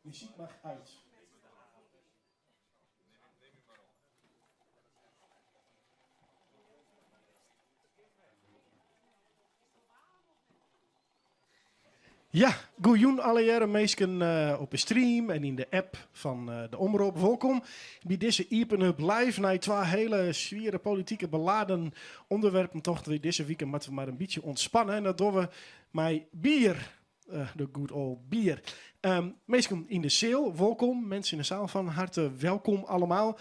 Muziek mag uit. Ja, goejoen alle jaren mensen op de stream en in de app van de Omroep. Welkom bij deze Iepenhub live naar twee hele zware politieke beladen onderwerpen. Toch weer deze weekend moeten we maar een beetje ontspannen. En dat doen we met bier. De good old bier. Mensen in de zaal, welkom. Mensen in de zaal van harte welkom allemaal.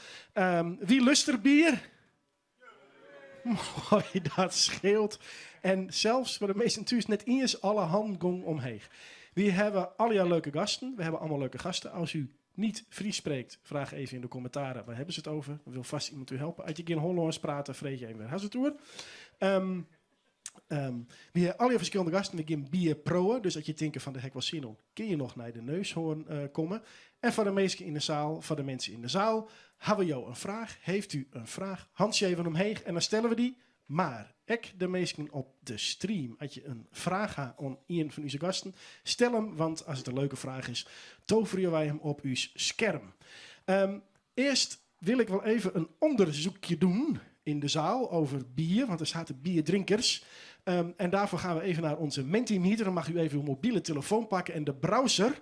Wie lust er bier? Mooi, dat scheelt. En zelfs voor de meesten thuis net eens alle handen omheen. We hebben alle leuke gasten. We hebben allemaal leuke gasten. Als u niet Fries spreekt, vraag even in de commentaren. Waar hebben ze het over? Dan wil vast iemand u helpen. Als je geen Hollands praat, vreet je even weer. Has het door? We hebben alle verschillende gasten. We gaan bier proeven. Dus als je denkt van de hek was zin om, kun je nog naar de neushoorn komen. En voor de mensen in de zaal, voor de mensen in de zaal, hebben we jou een vraag. Heeft u een vraag? Handje even omheen en dan stellen we die. Maar ik de mensen op de stream, als je een vraag hebt aan een van onze gasten, stel hem, want als het een leuke vraag is, toveren wij hem op uw scherm. Eerst wil ik wel even een onderzoekje doen in de zaal over bier, want er zaten bierdrinkers. En daarvoor gaan we even naar onze Mentimeter. Dan mag u even uw mobiele telefoon pakken en de browser,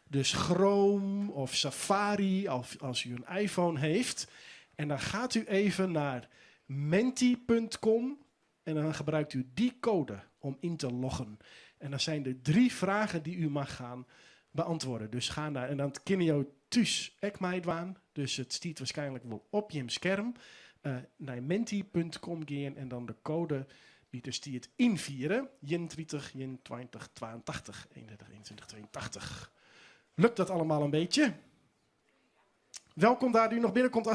dus Chrome of Safari, of als u een iPhone heeft. En dan gaat u even naar menti.com en dan gebruikt u die code om in te loggen. En dan zijn er 3 vragen die u mag gaan beantwoorden. Dus ga naar, en dan kunnen jou thuis ook meidwaan. Dus het staat waarschijnlijk wel op je scherm. Naar menti.com gaan en dan de code die dus die het invieren. 31, 21, 82, 31, 21, 82. Lukt dat allemaal een beetje? Welkom daar u nog binnenkomt.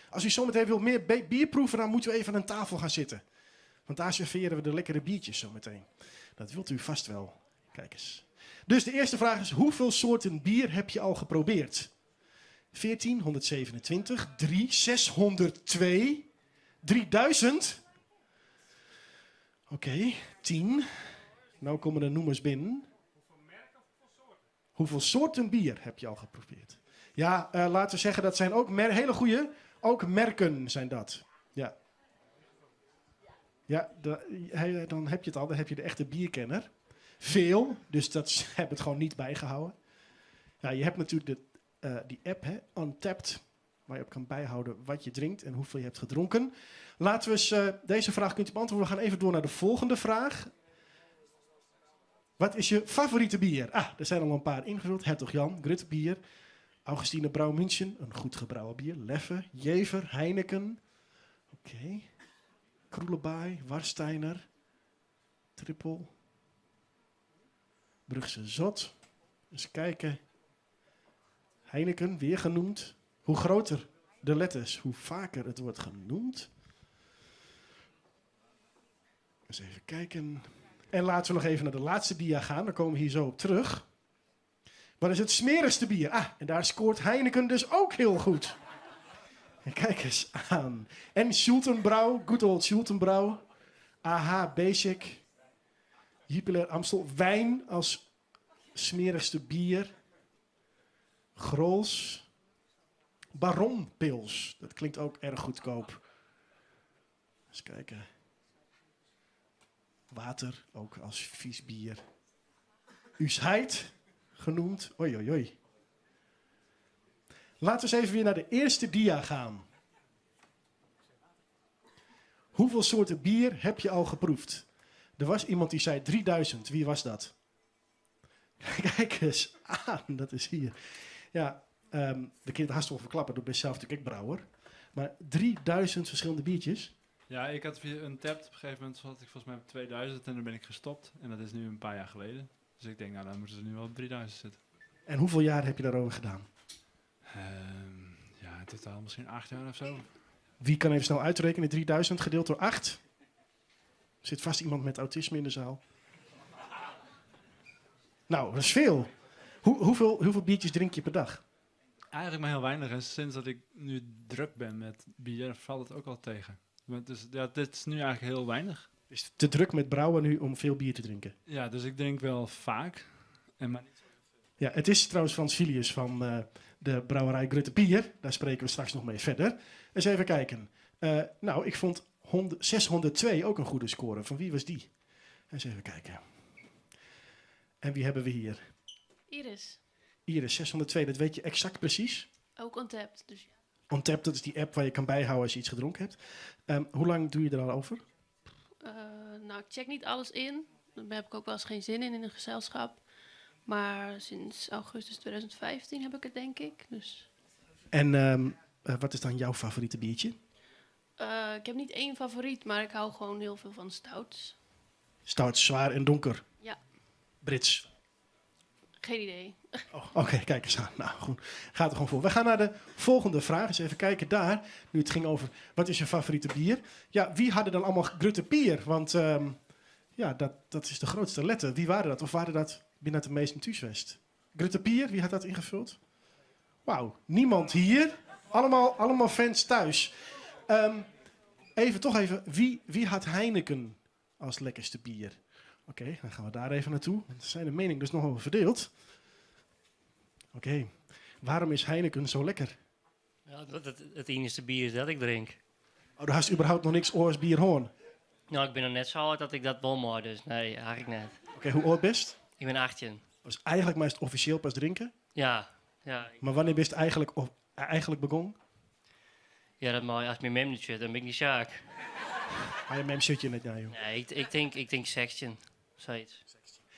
Als u zometeen wil meer bier proeven, dan moeten we even aan een tafel gaan zitten. Want daar serveren we de lekkere biertjes zometeen. Dat wilt u vast wel. Kijk eens. Dus de eerste vraag is, hoeveel soorten bier heb je al geprobeerd? 14, 127, 3, 602, 3000. Oké, 10. Nou komen de noemers binnen. Hoeveel soorten bier heb je al geprobeerd? Ja, laten we zeggen, dat zijn ook hele goede, ook merken zijn dat. Ja. Ja, dan heb je het al, dan heb je de echte bierkenner. Veel, dus dat heb het gewoon niet bijgehouden. Ja, je hebt natuurlijk die app, hè, Untapped, waar je op kan bijhouden wat je drinkt en hoeveel je hebt gedronken. Laten we eens, deze vraag kunt u beantwoorden. We gaan even door naar de volgende vraag. Wat is je favoriete bier? Er zijn al een paar ingevuld. Hertog Jan, Grutbier. Augustine Brouw München, een goed gebrouwen bier. Leffe, Jever, Heineken. Oké. Kroelebaai, Warsteiner. Trippel. Brugse Zot. Eens kijken. Heineken, weer genoemd. Hoe groter de letters, hoe vaker het wordt genoemd. Eens even kijken. En laten we nog even naar de laatste dia gaan. Dan komen we hier zo op terug. Wat is het smerigste bier? En daar scoort Heineken dus ook heel goed. En kijk eens aan. En Schultenbrouw, good old Schultenbrouw. AH Basic. Jupiler Amstel. Wijn als smerigste bier. Grols. Baron Pils. Dat klinkt ook erg goedkoop. Eens kijken. Water, ook als vies bier. Usheid. Genoemd. Oei, oei, oei. Laten we eens even weer naar de eerste dia gaan. Hoeveel soorten bier heb je al geproefd? Er was iemand die zei 3000. Wie was dat? Kijk eens aan, dat is hier. Ja, de kind haast wel verklappen. Doe best zelf natuurlijk ook brouwer. Maar 3000 verschillende biertjes. Ja, ik had via Untapped. Op een gegeven moment had ik volgens mij op 2000 en dan ben ik gestopt. En dat is nu een paar jaar geleden. Dus ik denk, nou dan moeten ze nu wel op 3000 zitten. En hoeveel jaar heb je daarover gedaan? Ja, in totaal misschien 8 jaar of zo. Wie kan even snel uitrekenen? 3000 gedeeld door 8. Er zit vast iemand met autisme in de zaal. Nou, dat is veel. Hoeveel biertjes drink je per dag? Eigenlijk maar heel weinig. En sinds dat ik nu druk ben met bier, valt het ook al tegen. Dus ja, dit is nu eigenlijk heel weinig. Is het te druk met brouwen nu om veel bier te drinken? Ja, dus ik drink wel vaak. Maar niet zo Ja, het is trouwens Frans Filius van de brouwerij Grutte Pier. Daar spreken we straks nog mee verder. Eens even kijken. Nou, ik vond 602 ook een goede score. Van wie was die? Eens even kijken. En wie hebben we hier? Iris 602, dat weet je exact precies? Ook Untapped, dus ja. Untapped, dat is die app waar je kan bijhouden als je iets gedronken hebt. Hoe lang doe je er al over? Nou, ik check niet alles in. Daar heb ik ook wel eens geen zin in een gezelschap. Maar sinds augustus 2015 heb ik het, denk ik. Dus. En wat is dan jouw favoriete biertje? Ik heb niet één favoriet, maar ik hou gewoon heel veel van stouts. Stout, zwaar en donker. Ja. Brits. Geen idee. Oh, Oké, kijk eens aan. Nou, goed. Gaat er gewoon voor. We gaan naar de volgende vraag. Eens even kijken daar. Nu het ging over, wat is je favoriete bier? Ja, wie hadden dan allemaal Grutte Pier? Want ja, dat is de grootste letter. Wie waren dat? Of waren dat binnen de meeste Thuiswest? Grutte Pier, wie had dat ingevuld? Wauw, niemand hier. Allemaal fans thuis. Even, wie had Heineken als lekkerste bier? Oké, dan gaan we daar even naartoe. Dan zijn de meningen dus nogal verdeeld. Oké, waarom is Heineken zo lekker? Ja, dat het enige bier is dat ik drink. Oh, daar hast überhaupt nog niks oors bier hoorn. Nou, ik ben er net zo oud dat ik dat wel moet, dus nee, eigenlijk niet. Oké, hoe oud best? Ik ben 18. Dus eigenlijk maar is het officieel pas drinken. Ja. Maar wanneer bist eigenlijk begonnen? Ja, dat mag als mijn mem niet zit, dan ben ik niet zaak. Maar je mem zit je net naar, joh. Nee, ik denk 16. Zoiets.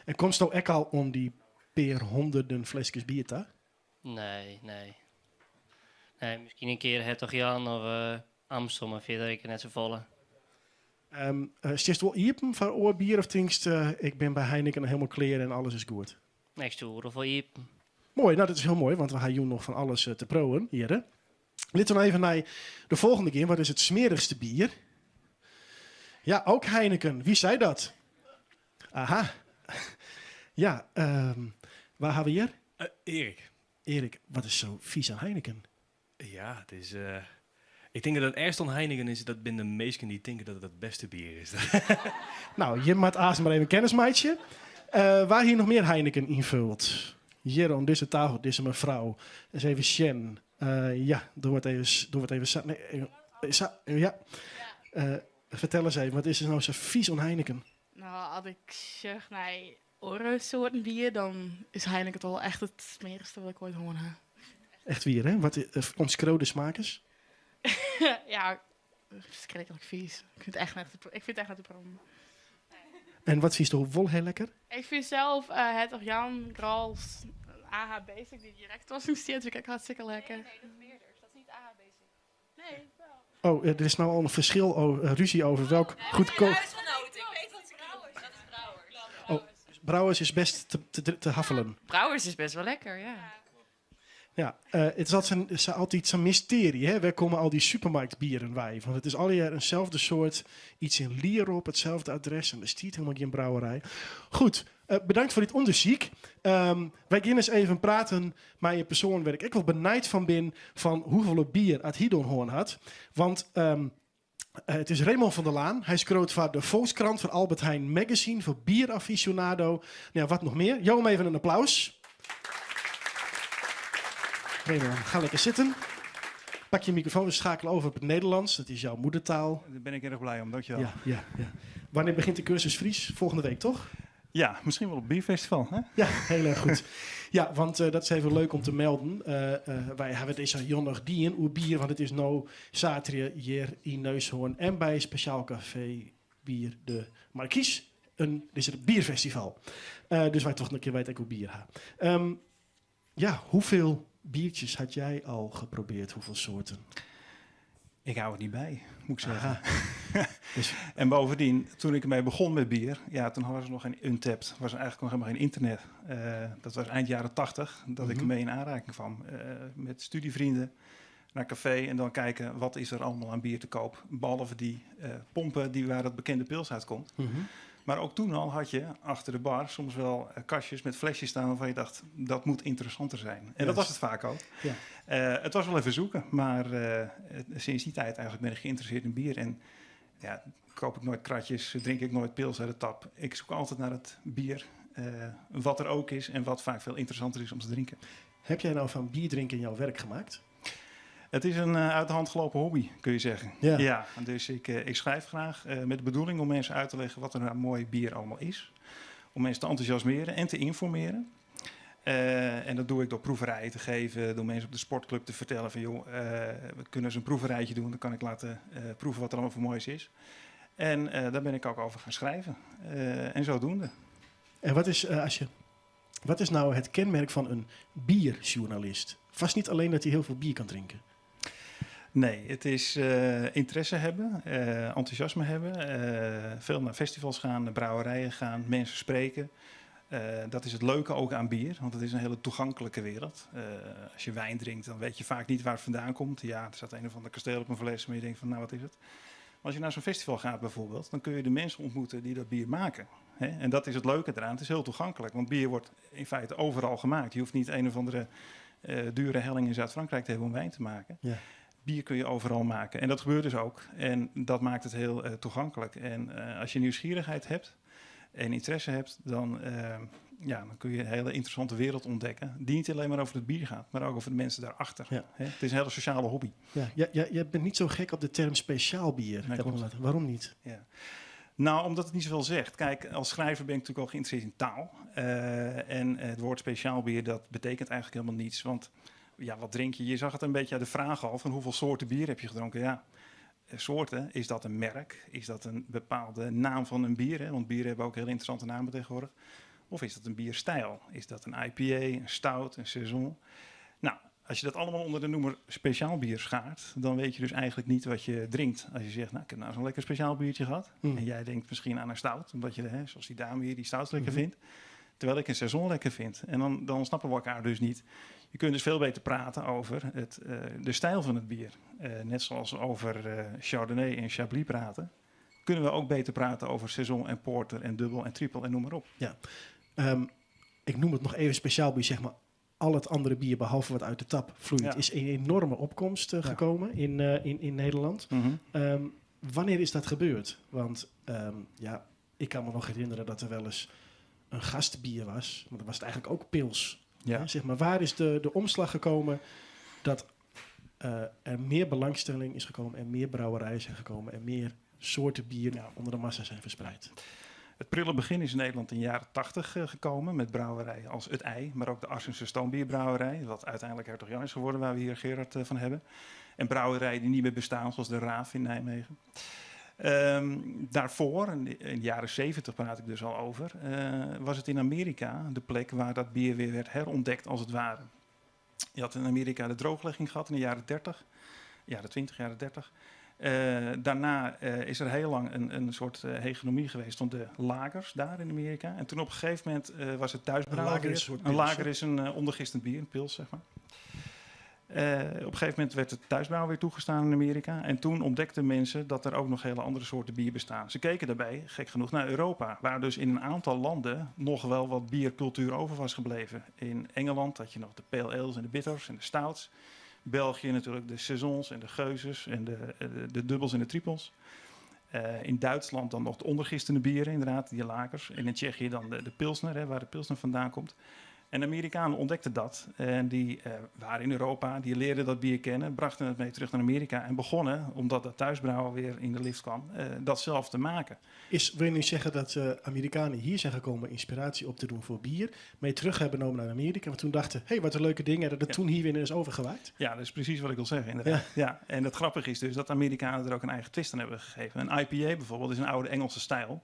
En komst nou ook al om die per honderden flesjes bier te? Nee. Nee, misschien een keer Hertog Jan of Amstel, maar verder ik er net zo volle. Stist wel iepen van oorbier of denkst ik ben bij Heineken helemaal clear en alles is goed? Niks te horen voor je. Mooi, nou dat is heel mooi, want we gaan hier nog van alles te proeven hier. Hè? Laten we even naar de volgende keer. Wat is het smerigste bier? Ja, ook Heineken. Wie zei dat? Aha. Ja, waar hebben we hier? Erik. Erik, wat is zo vies aan Heineken? Ja, het is... ik denk dat het ergst aan Heineken is dat binnen de meesten die denken dat het het beste bier is. Nou, je maakt aas maar even kennis, meidje. Waar hier nog meer Heineken invult? Hier aan deze tafel, deze mevrouw. Eens even Sjen. Ja, doe het even. Ja. Vertel eens even, wat is er nou zo vies aan Heineken? Nou, als ik zeg naar andere soorten bier, dan is Heineken toch wel echt het smerigste wat ik ooit hoor. Echt weer, hè? Wat omschreeuw de smakers? Ja, verschrikkelijk vies. Ik vind het echt net te proeven. En wat vies toch wel heel lekker? Ik vind zelf Hertog Jan, Grals, AH Basic, die direct was ingesteerd, vind ik hartstikke lekker. Nee, dat is meerders. Dat is niet AH Basic. Nee, wel. Oh, er is nou al een verschil, ruzie over welk goedkoop... Huisgenoten, ik weet wat ze Brouwers. Dat is Brouwers. Oh, Brouwers is best te haffelen. Brouwers is best wel lekker, ja. Ja, het is altijd zo'n mysterie, hè? Waar komen al die supermarktbieren bij? Want het is al jaar eenzelfde soort, iets in Lierop, hetzelfde adres en er stiert helemaal geen brouwerij. Goed, bedankt voor dit onderzoek. Wij gaan eens even praten met je persoon waar ik wel benijd van ben van hoeveel bier uit Hidonhoorn had. Want het is Raymond van der Laan. Hij schreeuwt van de Volkskrant, van Albert Heijn Magazine, voor bieraficionado. Nou ja, wat nog meer? Jou even een applaus. Raymond, ga lekker zitten. Pak je microfoon en schakel over op het Nederlands. Dat is jouw moedertaal. Daar ben ik erg blij om, dankjewel. Ja. Wanneer begint de cursus Fries? Volgende week, toch? Ja, misschien wel op het bierfestival. Hè? Ja, heel erg goed. Ja, want dat is even leuk om te melden. Wij hebben deze jonnig dien oer bier, want het is nou zaterdag hier in Neushoorn en bij Speciaal Café Bier de Markies. Dit is het bierfestival. Dus wij toch een keer weten hoe bier gaan. Ja, hoeveel biertjes had jij al geprobeerd? Hoeveel soorten? Ik hou het niet bij, moet ik zeggen. Dus, En bovendien, toen ik ermee begon met bier, ja, toen was er nog geen Untapped, was er eigenlijk nog helemaal geen internet. Dat was eind jaren 80, dat ik ermee in aanraking kwam. Met studievrienden naar café en dan kijken, wat is er allemaal aan bier te koop. Behalve die pompen die waar het bekende pils uitkomt. Maar ook toen al had je achter de bar soms wel kastjes met flesjes staan waarvan je dacht, dat moet interessanter zijn. En dat was het vaak ook. Ja. Het was wel even zoeken, maar sinds die tijd eigenlijk ben ik geïnteresseerd in bier. En ja, koop ik nooit kratjes, drink ik nooit pils uit de tap. Ik zoek altijd naar het bier wat er ook is en wat vaak veel interessanter is om te drinken. Heb jij nou van bier drinken jouw werk gemaakt? Het is een uit de hand gelopen hobby, kun je zeggen. Ja. Dus ik schrijf graag met de bedoeling om mensen uit te leggen wat er nou mooi bier allemaal is. Om mensen te enthousiasmeren en te informeren. En dat doe ik door proeverijen te geven, door mensen op de sportclub te vertellen van joh, we kunnen eens een proeverijtje doen. Dan kan ik laten proeven wat er allemaal voor moois is. En daar ben ik ook over gaan schrijven. En zodoende. En wat is nou het kenmerk van een bierjournalist? Vast niet alleen dat hij heel veel bier kan drinken. Nee, het is interesse hebben, enthousiasme hebben, veel naar festivals gaan, naar brouwerijen gaan, mensen spreken. Dat is het leuke ook aan bier, want het is een hele toegankelijke wereld. Als je wijn drinkt, dan weet je vaak niet waar het vandaan komt. Ja, er staat een of ander kasteel op een fles, maar je denkt van, nou wat is het? Maar als je naar zo'n festival gaat bijvoorbeeld, dan kun je de mensen ontmoeten die dat bier maken. Hè? En dat is het leuke eraan, het is heel toegankelijk, want bier wordt in feite overal gemaakt. Je hoeft niet een of andere dure helling in Zuid-Frankrijk te hebben om wijn te maken. Ja. Bier kun je overal maken. En dat gebeurt dus ook. En dat maakt het heel toegankelijk. En als je nieuwsgierigheid hebt en interesse hebt, dan kun je een hele interessante wereld ontdekken. Die niet alleen maar over het bier gaat, maar ook over de mensen daarachter. Ja. Het is een hele sociale hobby. Ja, je bent niet zo gek op de term speciaal bier. Nee, waarom niet? Ja. Nou, omdat het niet zoveel zegt. Kijk, als schrijver ben ik natuurlijk al geïnteresseerd in taal. En het woord speciaal bier, dat betekent eigenlijk helemaal niets. Want ja, wat drink je? Je zag het een beetje uit de vraag al, van hoeveel soorten bier heb je gedronken? Ja, soorten, is dat een merk? Is dat een bepaalde naam van een bier? Hè? Want bieren hebben ook heel interessante namen tegenwoordig. Of is dat een bierstijl? Is dat een IPA, een stout, een saison? Nou, als je dat allemaal onder de noemer speciaal bier schaart, dan weet je dus eigenlijk niet wat je drinkt. Als je zegt, nou, ik heb nou zo'n lekker speciaal biertje gehad. En jij denkt misschien aan een stout, omdat je, zoals die dame hier, die stout lekker vindt. Terwijl ik een saison lekker vind. En dan snappen we elkaar dus niet. Je kunt dus veel beter praten over de stijl van het bier. Net zoals we over Chardonnay en Chablis praten, kunnen we ook beter praten over saison en porter en dubbel en triple en noem maar op. Ja. Ik noem het nog even speciaal bier, zeg maar. Al het andere bier, behalve wat uit de tap vloeit, is een enorme opkomst gekomen in Nederland. Wanneer is dat gebeurd? Want ik kan me nog herinneren dat er wel eens een gastbier was, maar dan was het eigenlijk ook pils. Ja. Hè? Zeg maar, waar is de omslag gekomen dat er meer belangstelling is gekomen en meer brouwerijen zijn gekomen en meer soorten bier onder de massa zijn verspreid? Het prille begin is in Nederland in de jaren 80 gekomen met brouwerijen als Het Ei, maar ook de Arsense Stoombierbrouwerij, wat uiteindelijk Hertog Jan is geworden, waar we hier Gerard van hebben. En brouwerijen die niet meer bestaan, zoals de Raaf in Nijmegen. Daarvoor, in de jaren 70 praat ik dus al over, was het in Amerika de plek waar dat bier weer werd herontdekt als het ware. Je had in Amerika de drooglegging gehad in de jaren 30, jaren 20, jaren 30. Daarna is er heel lang een soort hegemonie geweest van de lagers daar in Amerika. En toen op een gegeven moment was het thuisbrouwen. Een lager is een ondergistend bier, een pils zeg maar. Op een gegeven moment werd het thuisbrouwen weer toegestaan in Amerika. En toen ontdekten mensen dat er ook nog hele andere soorten bier bestaan. Ze keken daarbij, gek genoeg, naar Europa. Waar dus in een aantal landen nog wel wat biercultuur over was gebleven. In Engeland had je nog de pale ales en de bitters en de stouts. België natuurlijk de saisons en de geuzes en de dubbels en de triples. In Duitsland dan nog de ondergistende bieren, inderdaad, die lagers. En in Tsjechië dan de pilsner, waar de pilsner vandaan komt. En de Amerikanen ontdekten dat. En die waren in Europa, die leerden dat bier kennen, brachten het mee terug naar Amerika en begonnen, omdat dat thuisbrouwen weer in de lift kwam, dat zelf te maken. Wil je nu zeggen dat Amerikanen hier zijn gekomen inspiratie op te doen voor bier, mee terug hebben genomen naar Amerika, maar toen dachten, hé, wat een leuke dingen, dat het toen hier weer is overgewaaid? Ja, dat is precies wat ik wil zeggen, inderdaad. Ja, en het grappige is dus dat de Amerikanen er ook een eigen twist aan hebben gegeven. Een IPA bijvoorbeeld is een oude Engelse stijl.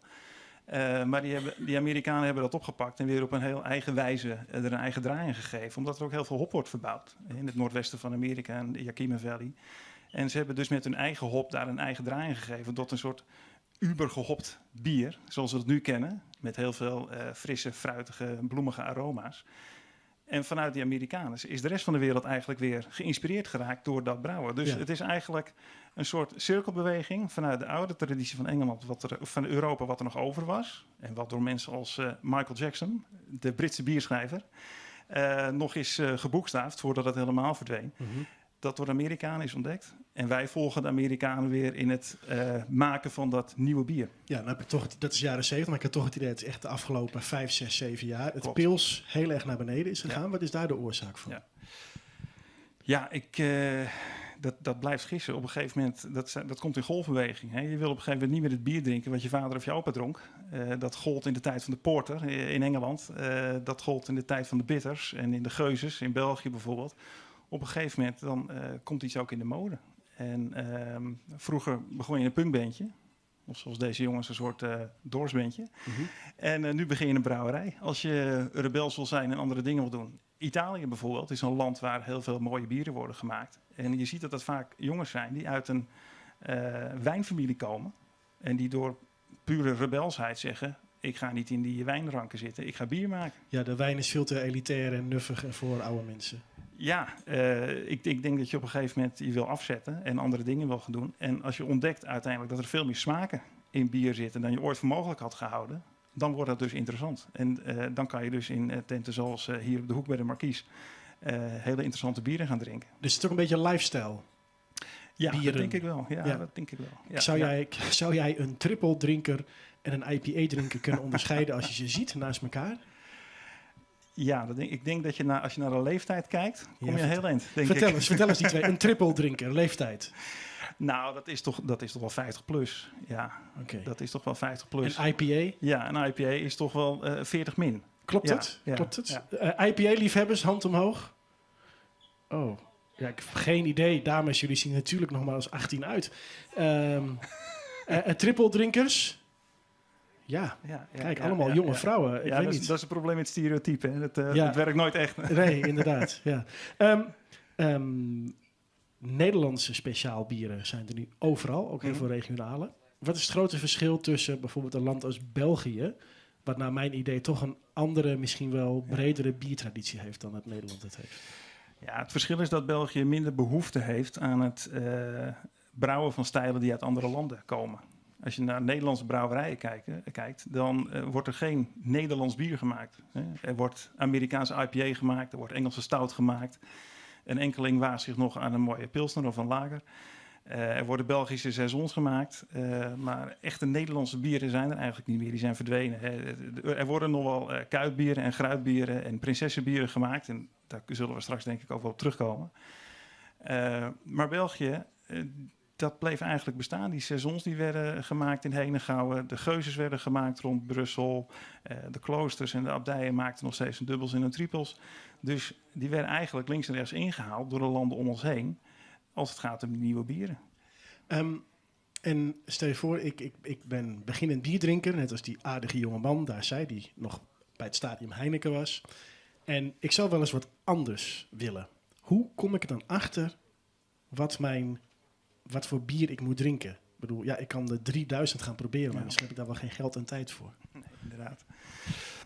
Maar die Amerikanen hebben dat opgepakt en weer op een heel eigen wijze er een eigen draai in gegeven. Omdat er ook heel veel hop wordt verbouwd in het noordwesten van Amerika en de Yakima Valley. En ze hebben dus met hun eigen hop daar een eigen draai in gegeven tot een soort ubergehopt bier, zoals we het nu kennen. Met heel veel frisse, fruitige, bloemige aroma's. En vanuit die Amerikanen is de rest van de wereld eigenlijk weer geïnspireerd geraakt door dat brouwen. Dus het is eigenlijk een soort cirkelbeweging vanuit de oude traditie van Engeland, van Europa, wat er nog over was. En wat door mensen als Michael Jackson, de Britse bierschrijver, nog is geboekstaafd voordat het helemaal verdween. Dat door de Amerikanen is ontdekt. En wij volgen de Amerikanen weer in het maken van dat nieuwe bier. Ja, dan heb ik toch, dat is jaren 70, maar ik heb toch het idee dat het echt de afgelopen 5, 6, 7 jaar het Klopt. pils heel erg naar beneden is gegaan. Ja. Wat is daar de oorzaak van? Ja. Ja, dat blijft gissen. Op een gegeven moment, dat komt in golfbeweging. Hè. Je wil op een gegeven moment niet meer het bier drinken wat je vader of je opa dronk. Dat gold in de tijd van de porter in Engeland. Dat gold in de tijd van de bitters en in de geuzes in België bijvoorbeeld. Op een gegeven moment dan komt iets ook in de mode. En vroeger begon je in een punkbandje. Of zoals deze jongens een soort doorsbandje. Mhm. En nu begin je in een brouwerij. Als je rebels wil zijn en andere dingen wil doen. Italië bijvoorbeeld is een land waar heel veel mooie bieren worden gemaakt. En je ziet dat vaak jongens zijn die uit een wijnfamilie komen. En die door pure rebelsheid zeggen... ik ga niet in die wijnranken zitten, ik ga bier maken. Ja, de wijn is veel te elitair en nuffig en voor oude mensen. Ja, ik denk dat je op een gegeven moment je wil afzetten en andere dingen wil gaan doen. En als je ontdekt uiteindelijk dat er veel meer smaken in bier zitten dan je ooit voor mogelijk had gehouden, dan wordt dat dus interessant. En dan kan je dus in tenten zoals hier op de hoek bij de Marquise hele interessante bieren gaan drinken. Dus het is toch een beetje lifestyle. Ja, Bieren. dat denk ik wel. Ja, Ja. dat denk ik wel. Ja, Zou jij een triple drinker en een IPA drinker kunnen onderscheiden als je ze ziet naast elkaar? Ja, ik denk dat je als je naar de leeftijd kijkt, kom je vertel- heel eind, denk Vertel ik. eens die twee. Een triple drinker, leeftijd. Nou, dat is toch wel 50 plus. Ja, Oké. dat is toch wel 50 plus. Een IPA, Ja, een IPA is toch wel 40 min. klopt Ja, het? ja, Klopt het? ja. IPA-liefhebbers, hand omhoog. Oh, ja, ik heb geen idee. Dames, jullie zien natuurlijk nog maar als 18 uit. Triple drinkers? Ja, Ja, kijk, allemaal jonge vrouwen. Ik Ja, weet dat, niet. is, dat is het probleem met het stereotype. Hè. Dat Ja. dat werkt nooit echt. Nee, inderdaad. Ja. Nederlandse speciaalbieren zijn er nu overal, ook heel veel regionale. Wat is het grote verschil tussen bijvoorbeeld een land als België, wat naar mijn idee toch een andere, misschien wel bredere biertraditie heeft dan het Nederland het heeft? Ja, het verschil is dat België minder behoefte heeft aan het brouwen van stijlen die uit andere landen komen. Als je naar Nederlandse brouwerijen kijkt, dan wordt er geen Nederlands bier gemaakt. Hè. Er wordt Amerikaanse IPA gemaakt, er wordt Engelse stout gemaakt. Een enkeling waagt zich nog aan een mooie pilsner of een lager. Er worden Belgische saisons gemaakt, maar echte Nederlandse bieren zijn er eigenlijk niet meer. Die zijn verdwenen. Er worden nog wel kuitbieren en gruitbieren en prinsessenbieren gemaakt. En daar zullen we straks denk ik ook wel op terugkomen. Maar België, dat bleef eigenlijk bestaan. Die saisons die werden gemaakt in Henegouwen. De geuzes werden gemaakt rond Brussel. De kloosters en de abdijen maakten nog steeds een dubbels en een triples. Dus die werden eigenlijk links en rechts ingehaald door de landen om ons heen. Als het gaat om die nieuwe bieren. En stel je voor, ik ben beginnend bierdrinker, net als die aardige jonge man daar zei, die nog bij het stadium Heineken was. En ik zou wel eens wat anders willen. Hoe kom ik er dan achter wat voor bier ik moet drinken? Ik bedoel, ja, ik kan er 3000 gaan proberen, maar misschien heb ik daar wel geen geld en tijd voor. Nee, inderdaad.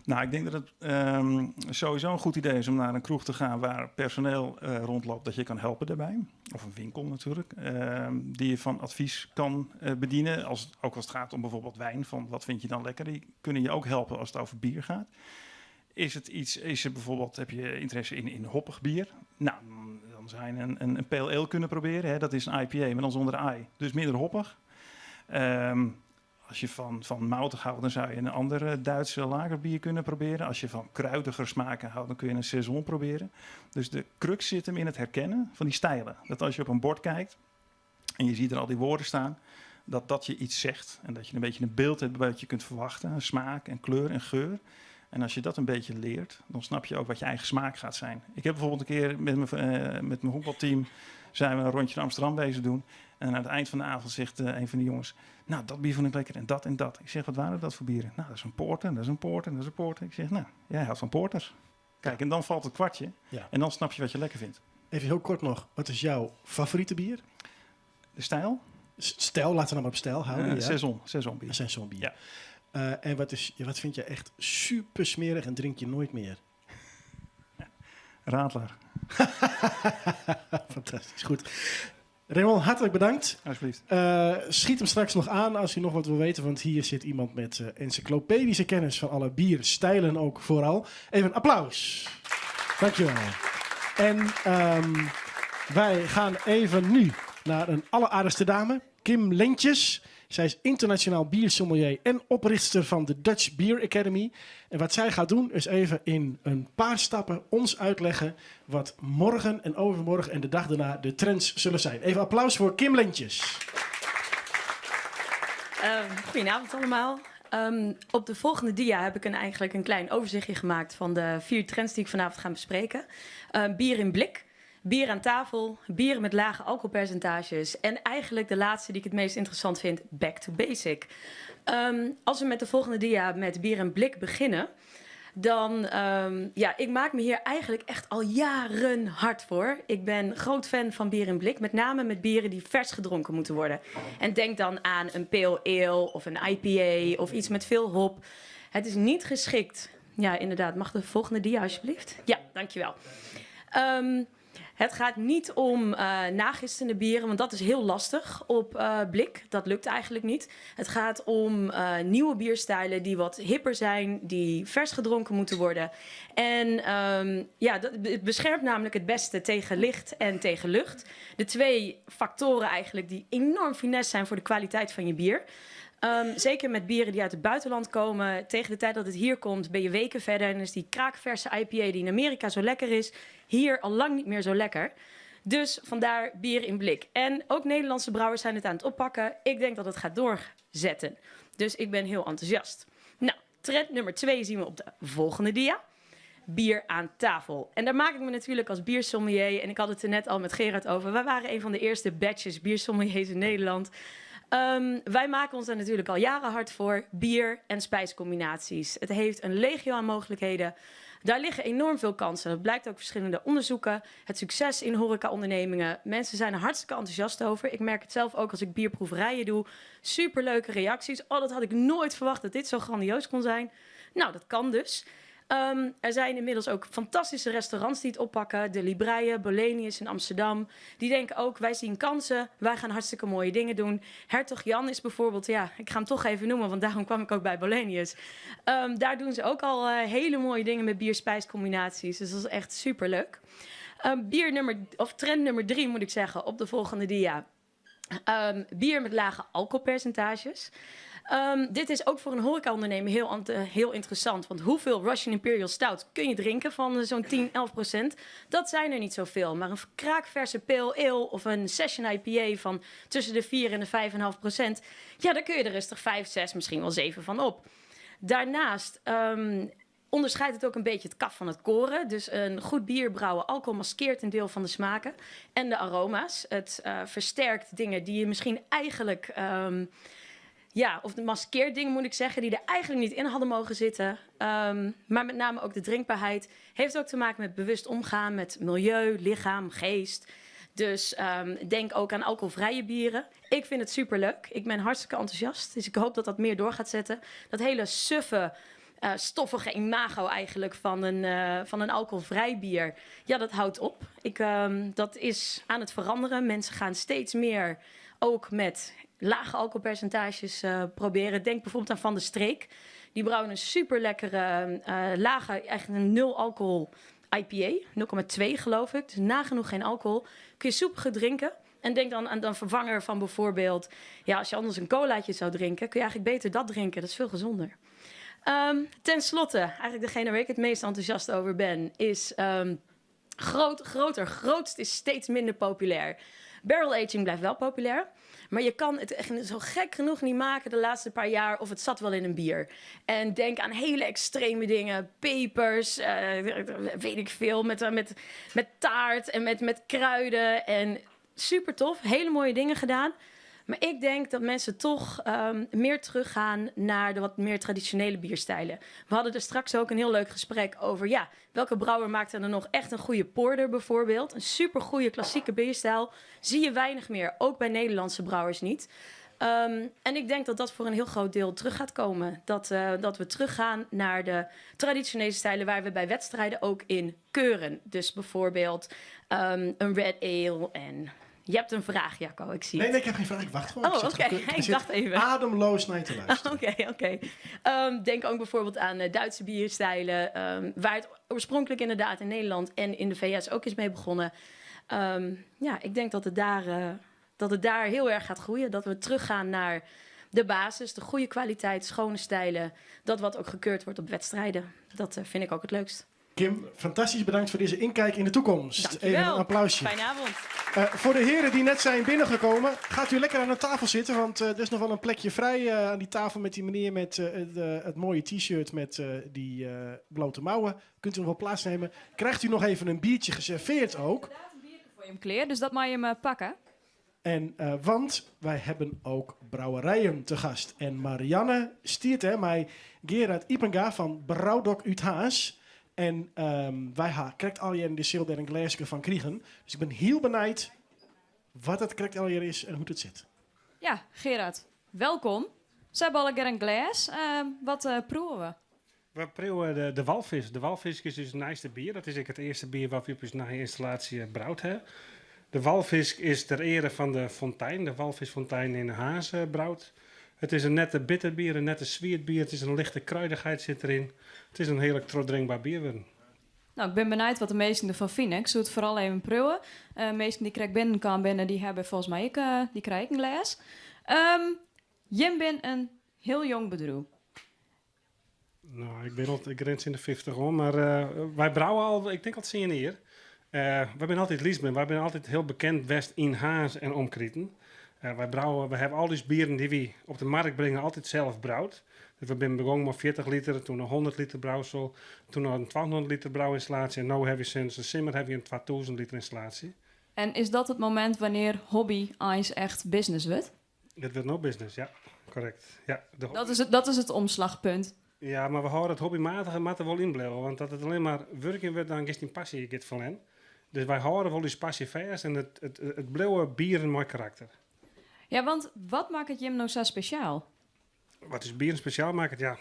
Nou, ik denk dat het sowieso een goed idee is om naar een kroeg te gaan waar personeel rondloopt dat je kan helpen daarbij. Of een winkel natuurlijk, die je van advies kan bedienen. Ook als het gaat om bijvoorbeeld wijn, van wat vind je dan lekker? Die kunnen je ook helpen als het over bier gaat. Heb je interesse in hoppig bier? Nou, dan zou je een pale ale kunnen proberen. Hè? Dat is een IPA, maar dan zonder I. Dus minder hoppig. Als je van moutig houdt, dan zou je een andere Duitse lagerbier kunnen proberen. Als je van kruidiger smaken houdt, dan kun je een saison proberen. Dus de crux zit hem in het herkennen van die stijlen. Dat als je op een bord kijkt en je ziet er al die woorden staan, dat je iets zegt. En dat je een beetje een beeld hebt wat je kunt verwachten. Smaak en kleur en geur. En als je dat een beetje leert, dan snap je ook wat je eigen smaak gaat zijn. Ik heb bijvoorbeeld een keer met mijn honkbalteam zijn we een rondje naar Amsterdam bezig doen. En aan het eind van de avond zegt een van de jongens, nou, dat bier vond ik lekker en dat en dat. Ik zeg, wat waren dat voor bieren? Nou, dat is een porter, dat is een porter, dat is een porter. Ik zeg, nou, jij houdt van porters. Kijk, en dan valt het kwartje. Ja. En dan snap je wat je lekker vindt. Even heel kort nog, wat is jouw favoriete bier? De stijl? Stijl, laten we nou maar op stijl houden. Ja. Saison bier. Dat zijn zo'n bier. Ja. En wat vind je echt super smerig en drink je nooit meer? Radler, Fantastisch, goed. Raymond, hartelijk bedankt. alsjeblieft. Schiet hem straks nog aan als u nog wat wil weten, want hier zit iemand met encyclopedische kennis van alle bierstijlen ook vooral. Even een applaus. Dankjewel. En wij gaan even nu naar een alleraardigste dame, Kim Lentjes. Zij is internationaal biersommelier en oprichter van de Dutch Beer Academy. En wat zij gaat doen is even in een paar stappen ons uitleggen wat morgen en overmorgen en de dag daarna de trends zullen zijn. Even applaus voor Kim Lentjes. Goedenavond allemaal. Op de volgende dia heb ik eigenlijk een klein overzichtje gemaakt van de 4 trends die ik vanavond ga bespreken. Bier in blik, bier aan tafel, bieren met lage alcoholpercentages en eigenlijk de laatste die ik het meest interessant vind, back to basic. Als we met de volgende dia met bier in blik beginnen, dan, ik maak me hier eigenlijk echt al jaren hard voor. Ik ben groot fan van bier in blik, met name met bieren die vers gedronken moeten worden. En denk dan aan een pale ale of een IPA of iets met veel hop. Het is niet geschikt. Ja, inderdaad. Mag de volgende dia alsjeblieft? Ja, dankjewel. Het gaat niet om nagistende bieren, want dat is heel lastig op blik. Dat lukt eigenlijk niet. Het gaat om nieuwe bierstijlen die wat hipper zijn, die vers gedronken moeten worden. En het beschermt namelijk het beste tegen licht en tegen lucht. De 2 factoren eigenlijk die enorm finesse zijn voor de kwaliteit van je bier. Zeker met bieren die uit het buitenland komen. Tegen de tijd dat het hier komt, ben je weken verder. En is die kraakverse IPA die in Amerika zo lekker is, hier al lang niet meer zo lekker. Dus vandaar bier in blik. En ook Nederlandse brouwers zijn het aan het oppakken. Ik denk dat het gaat doorzetten. Dus ik ben heel enthousiast. Nou, trend nummer 2 zien we op de volgende dia. Bier aan tafel. En daar maak ik me natuurlijk als biersommelier. En ik had het er net al met Gerard over. Wij waren een van de eerste batches biersommeliers in Nederland. Wij maken ons daar natuurlijk al jaren hard voor. Bier en spijscombinaties. Het heeft een legio aan mogelijkheden. Daar liggen enorm veel kansen. Dat blijkt ook uit verschillende onderzoeken. Het succes in horecaondernemingen. Mensen zijn er hartstikke enthousiast over. Ik merk het zelf ook als ik bierproeverijen doe. Superleuke reacties. Oh, dat had ik nooit verwacht dat dit zo grandioos kon zijn. Nou, dat kan dus. Er zijn inmiddels ook fantastische restaurants die het oppakken. De Libreien, Bolenius in Amsterdam. Die denken ook, wij zien kansen. Wij gaan hartstikke mooie dingen doen. Hertog Jan is bijvoorbeeld, ik ga hem toch even noemen, want daarom kwam ik ook bij Bolenius. Daar doen ze ook al hele mooie dingen met bier-spijscombinaties. Dus dat is echt superleuk. Trend nummer 3 moet ik zeggen, op de volgende dia. Bier met lage alcoholpercentages. Dit is ook voor een horecaondernemer heel interessant. Want hoeveel Russian Imperial Stout kun je drinken van zo'n 10-11%? Dat zijn er niet zoveel. Maar een kraakverse pale ale of een session IPA van tussen de 4 en de 5,5%... ja, daar kun je er rustig 5, 6, misschien wel 7 van op. Daarnaast onderscheidt het ook een beetje het kaf van het koren. Dus een goed bier brouwen, alcohol maskeert een deel van de smaken en de aroma's. Het versterkt dingen die je misschien eigenlijk... of de maskeerdingen moet ik zeggen, die er eigenlijk niet in hadden mogen zitten. Maar met name ook de drinkbaarheid heeft ook te maken met bewust omgaan met milieu, lichaam, geest. Dus denk ook aan alcoholvrije bieren. Ik vind het superleuk. Ik ben hartstikke enthousiast. Dus ik hoop dat dat meer door gaat zetten. Dat hele suffe, stoffige imago eigenlijk van een alcoholvrij bier. Ja, dat houdt op. Dat is aan het veranderen. Mensen gaan steeds meer ook met lage alcoholpercentages proberen. Denk bijvoorbeeld aan Van de Streek. Die brouwen een super lekkere, lage, eigenlijk een 0 alcohol IPA. 0,2 geloof ik. Dus nagenoeg geen alcohol. Kun je soepig drinken. En denk dan aan de vervanger van bijvoorbeeld... ja, als je anders een colaatje zou drinken, kun je eigenlijk beter dat drinken. Dat is veel gezonder. Ten slotte, eigenlijk degene waar ik het meest enthousiast over ben, is grootst is steeds minder populair. Barrel aging blijft wel populair. Maar je kan het echt zo gek genoeg niet maken de laatste paar jaar of het zat wel in een bier. En denk aan hele extreme dingen. Pepers, weet ik veel, met taart en met kruiden. En super tof, hele mooie dingen gedaan. Maar ik denk dat mensen toch meer teruggaan naar de wat meer traditionele bierstijlen. We hadden er straks ook een heel leuk gesprek over... welke brouwer maakt er dan nog echt een goede porter bijvoorbeeld? Een supergoeie klassieke bierstijl zie je weinig meer. Ook bij Nederlandse brouwers niet. En ik denk dat dat voor een heel groot deel terug gaat komen. Dat we teruggaan naar de traditionele stijlen waar we bij wedstrijden ook in keuren. Dus bijvoorbeeld een red ale en... Je hebt een vraag, Jacco, ik zie Nee, ik heb geen vraag. Ik wacht gewoon. Oké. Ik dacht even. Ademloos naar je te luisteren. Oké. Denk ook bijvoorbeeld aan Duitse bierstijlen... waar het oorspronkelijk inderdaad in Nederland en in de VS ook is mee begonnen. Ik denk dat Dat het daar heel erg gaat groeien. Dat we teruggaan naar de basis, de goede kwaliteit, schone stijlen. Dat wat ook gekeurd wordt op wedstrijden. Dat vind ik ook het leukst. Kim, fantastisch bedankt voor deze inkijk in de toekomst. Dankjewel. Even een applausje. Fijne avond. Voor de heren die net zijn binnengekomen, gaat u lekker aan de tafel zitten. Want er is nog wel een plekje vrij aan die tafel met die meneer met het mooie t-shirt met die blote mouwen. Kunt u nog wel plaatsnemen. Krijgt u nog even een biertje geserveerd ook. Voor je hem kleer, dus dat mag je hem pakken. En, want wij hebben ook brouwerijen te gast. En Marianne stiert mij Gerard Ipenga van Brouwdok uit Haas. En wij krijgt alweer de Silder en Glaasje van Kriegen. Dus ik ben heel benieuwd wat het krijgt alweer is en hoe het zit. Ja, Gerard, welkom. Ze hebben al een keer een glas. Wat proeven we? We proeven de walvis. De walvis is dus het naaste bier. Dat is het eerste bier wat we op onze installatie brouwd hebben. De walvis is ter ere van de fontein. De walvisfontein in Haas brouwt. Het is een nette bitterbier, een nette zwietbier. Het is een lichte kruidigheid zit erin. Het is een heerlijk drinkbaar bier worden. Nou, ik ben benieuwd wat de meesten ervan vinden. Ik zou het vooral even proeven. De meesten die krijg binnen, die hebben volgens mij ook, die krijgen een glas. Jim bent een heel jong bedrijf. Nou, ik rens in de 50 hoor, maar wij brouwen al, ik denk al 10 jaar. We zijn altijd Liesben, wij zijn altijd heel bekend West in Haas en omkrieten. We hebben al die bieren die we op de markt brengen altijd zelf brouwd. Dus we zijn begonnen met 40 liter, toen een 100 liter brouwsel, toen nog een 1200 liter brouwinstallatie en nu hebben we sinds de simmer een 2000 liter installatie. En is dat het moment wanneer hobby eens echt business wordt? Dat wordt nog business, ja, correct. Ja, Dat is het omslagpunt. Ja, maar we houden het hobbymatige maar er wel in blijven, want dat het alleen maar werken wordt, dan is die passie get van hen. Dus wij houden wel die passie vast en het blijven bier een mooi karakter. Ja, want wat maakt het Jim nou zo speciaal? Wat is bier speciaal maakt? Ja,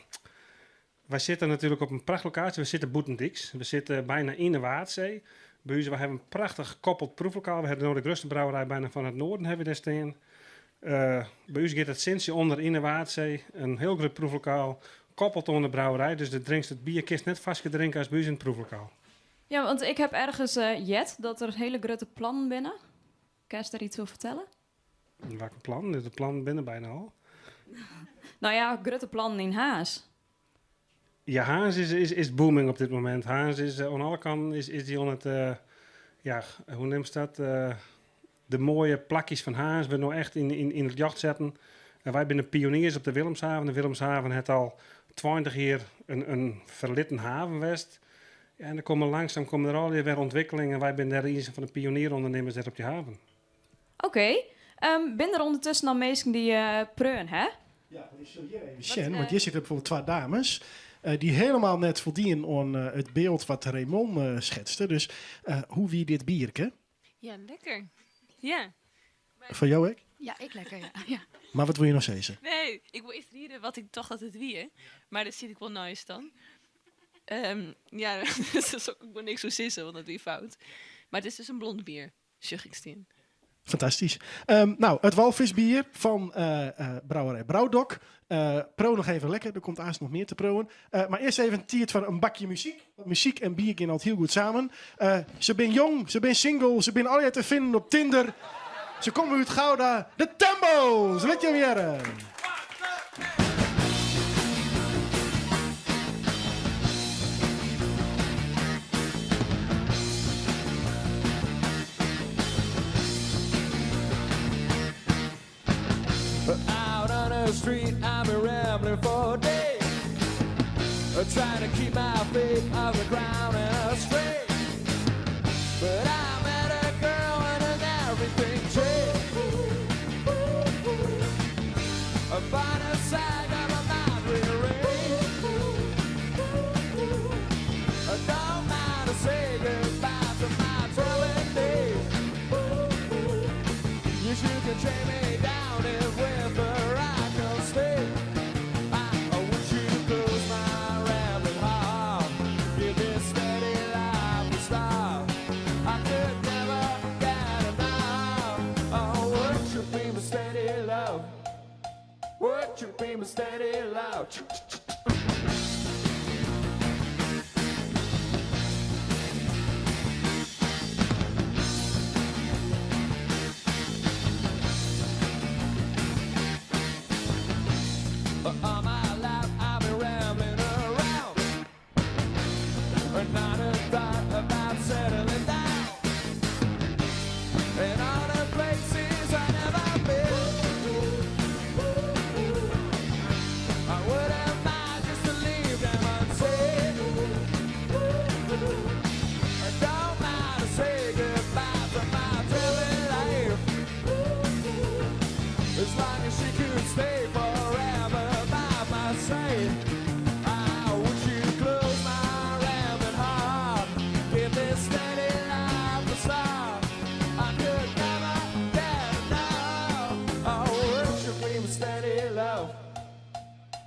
wij zitten natuurlijk op een prachtlocatie. We zitten Boetendiks. We zitten bijna in de Waardzee. Bij ons, we hebben een prachtig gekoppeld proeflokaal. We hebben nog de grootste brouwerij bijna van het noorden hebben we daar staan. Bij ons gaat het sinds onder in de Waardzee. Een heel groot proeflokaal. Koppeld aan de brouwerij. Dus de drinkst het bier kist net vast gedrinken als bij ons in het proeflokaal. Ja, want ik heb ergens dat er hele grote plannen binnen. Kan je daar iets over vertellen? Welke plan? De plan binnen bijna al. Nou ja, grote plannen in Haas. Ja, Haas is booming op dit moment. Haas is aan alle kanten is die aan het, hoe neemt ze dat? De mooie plakjes van Haas we nou echt in het jacht zetten. En wij zijn de pioniers op de Willemshaven. De Willemshaven heeft al 20 jaar een verlitten haven west. Ja, en er langzaam er al weer ontwikkelingen. En wij zijn daar een van de pionierondernemers daar op die haven. Oké. Ben er ondertussen al mensen die preun, hè? Ja, ik zul hier even zien, want hier zitten bijvoorbeeld 2 dames die helemaal net voldienen aan het beeld wat Raymond schetste. Dus hoe wie dit bierke? Ja, lekker. Ja. Van jou, ik? Ja, ik lekker, ja. Maar wat wil je nog zeggen? Nee, ik wil eerst rieden wat ik dacht dat het wie, hè. Maar dat zie ik wel nice dan. Ja, dat is ook wel niks zo sissen, want dat wie fout. Maar het is dus een blond bier, zeg ik steen. Fantastisch. Nou, het walvisbier van brouwerij Brouwdok. Pro nog even lekker, er komt haast nog meer te proeven. Maar eerst even een tiert van een bakje muziek. Want muziek en bier gaan altijd heel goed samen. Ze ben jong, ze ben single, ze ben altijd te vinden op Tinder. Ze komen uit Gouda, de Tembo's. Let je weer. Out on the street, I've been rambling for days, trying to keep my feet off the ground and straight. But I met a girl and then everything changed. By the side of a mountain range, don't mind to say goodbye to my twirling days. You should can train me down if with her I can stay. I want you to close my rambling heart. Give this steady life a start. I could never get enough. Oh, would you be my steady love? Would you be my steady love? not a thought about settling down. And all the places I never been, I wouldn't mind just to leave them unsaid. I don't mind to say goodbye to my daily life, as long as she could stay forever by my side. I want you to close my ramming heart, give this steady life a start. I could never get enough. Oh, worship me with steady love.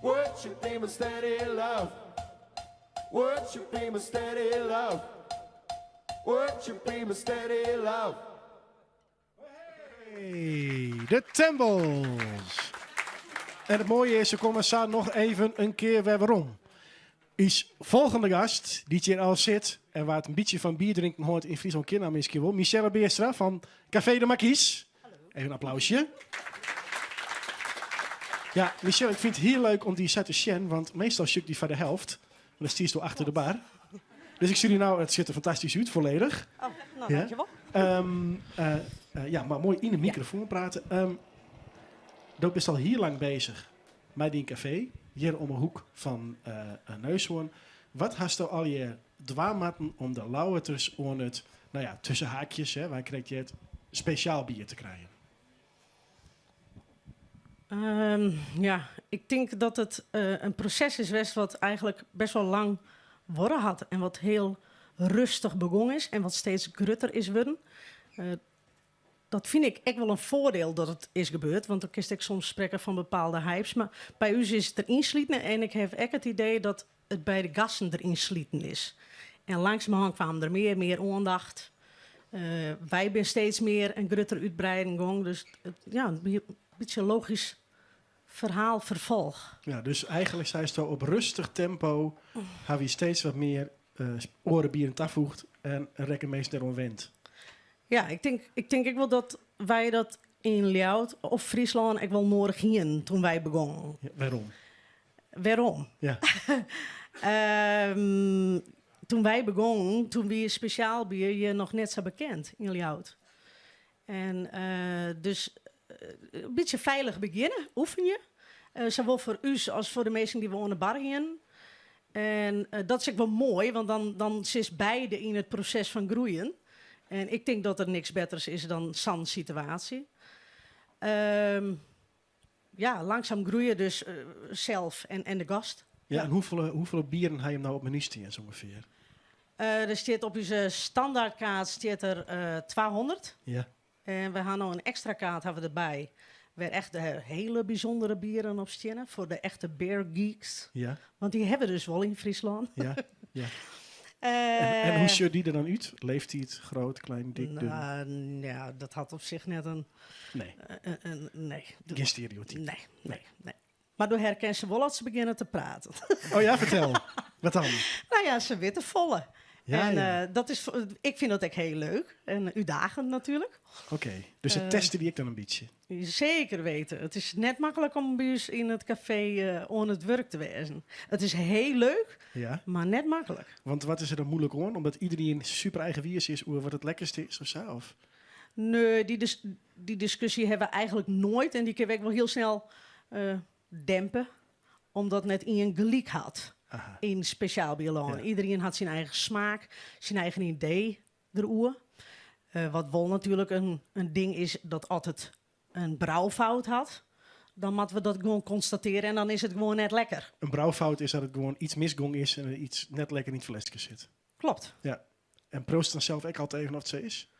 Worship me with steady love. Worship me with steady love. Worship me with steady love. Hey, de Tempels. En het mooie is, ze komen samen nog even een keer weer waarom. Is volgende gast, die hier al zit en waar het een beetje van bier drinken hoort in Friesland Kinnaam misschien wel. Michelle Beerstra van Café de Marquise. Even een applausje. Ja, Michelle, ik vind het heel leuk om die set te zien, want meestal zoek die van de helft. En dan stier je achter de bar. Dus ik zie nu nou, het ziet er fantastisch uit, volledig. Oh, nou, Ja. dankjewel. Ja, maar mooi in de microfoon praten. Dat best al heel lang bezig met die café, hier om een hoek van Neushoorn. Wat hast je al je dwaamatten om de lauweters on het, nou ja, tussen haakjes, hè, waar krijg je het speciaal bier te krijgen? Ja, ik denk dat het een proces is geweest wat eigenlijk best wel lang worden had. En wat heel rustig begonnen is en wat steeds grutter is worden. Dat vind ik echt wel een voordeel dat het is gebeurd. Want dan kun ik soms spreken van bepaalde hypes. Maar bij u is het erin slieten. En ik heb echt het idee dat het bij de gasten erin slieten is. En langzamerhand kwam er meer aandacht. Wij zijn steeds meer een grutter uitbreiding gang. Dus ja, een beetje logisch verhaal vervolg. Ja, dus eigenlijk zijn ze op rustig tempo, hebben we steeds wat meer orenbieren toevoegd en rekken meestal erom wend. Ja, ik denk wel dat wij dat in Ljout of Friesland ook wel nodig hadden toen wij begonnen. Ja, waarom? Waarom? Ja. Toen wij begonnen, toen weer speciaal bier je nog net zo bekend in Ljout. En dus een beetje veilig beginnen, oefen je. Zowel voor u als voor de mensen die wonen bar hierin. En dat is ook wel mooi, want dan zit beide in het proces van groeien. En ik denk dat er niks beters is dan zo'n situatie. Ja, langzaam groeien dus zelf en de gast. Ja, en hoeveel bieren heb je nou op menu staan zo ongeveer? Er staat op onze standaardkaart staat er 200. Ja. En we gaan nou een extra kaart hebben we erbij. Waar echt de hele bijzondere bieren op staan. Voor de echte beer geeks. Ja. Want die hebben we dus wel in Friesland. Ja, ja. En hoe ziet die er dan uit? Leeft hij het groot, klein, dik, dun? Ja, dat had op zich net een... Nee. Nee. Geen stereotype? Nee. Maar door herkennen ze wel als ze beginnen te praten. Oh ja, vertel. Wat dan? Nou ja, ze weten volle. Ja, en ja. dat is, ik vind dat ook heel leuk. En uitdagend natuurlijk. Oké, dus het testen die ik dan een beetje. Zeker weten. Het is net makkelijk om bij ons in het café aan het werk te wezen. Het is heel leuk, Ja. maar net makkelijk. Want wat is er dan moeilijk aan? Omdat iedereen super eigen wiers is over wat het lekkerste is of zo? Of? Nee, die discussie hebben we eigenlijk nooit. En die kunnen we ook wel heel snel dempen. Omdat net iedereen gelijk had. Aha. In speciaal bioloog. Ja. Iedereen had zijn eigen smaak, zijn eigen idee erover. Wat wel natuurlijk een ding is dat altijd een brouwfout had. Dan moeten we dat gewoon constateren en dan is het gewoon net lekker. Een brouwfout is dat het gewoon iets misgong is en er iets net lekker in het flesje zit. Klopt. Ja. En proost dan zelf ook altijd even of het zo is?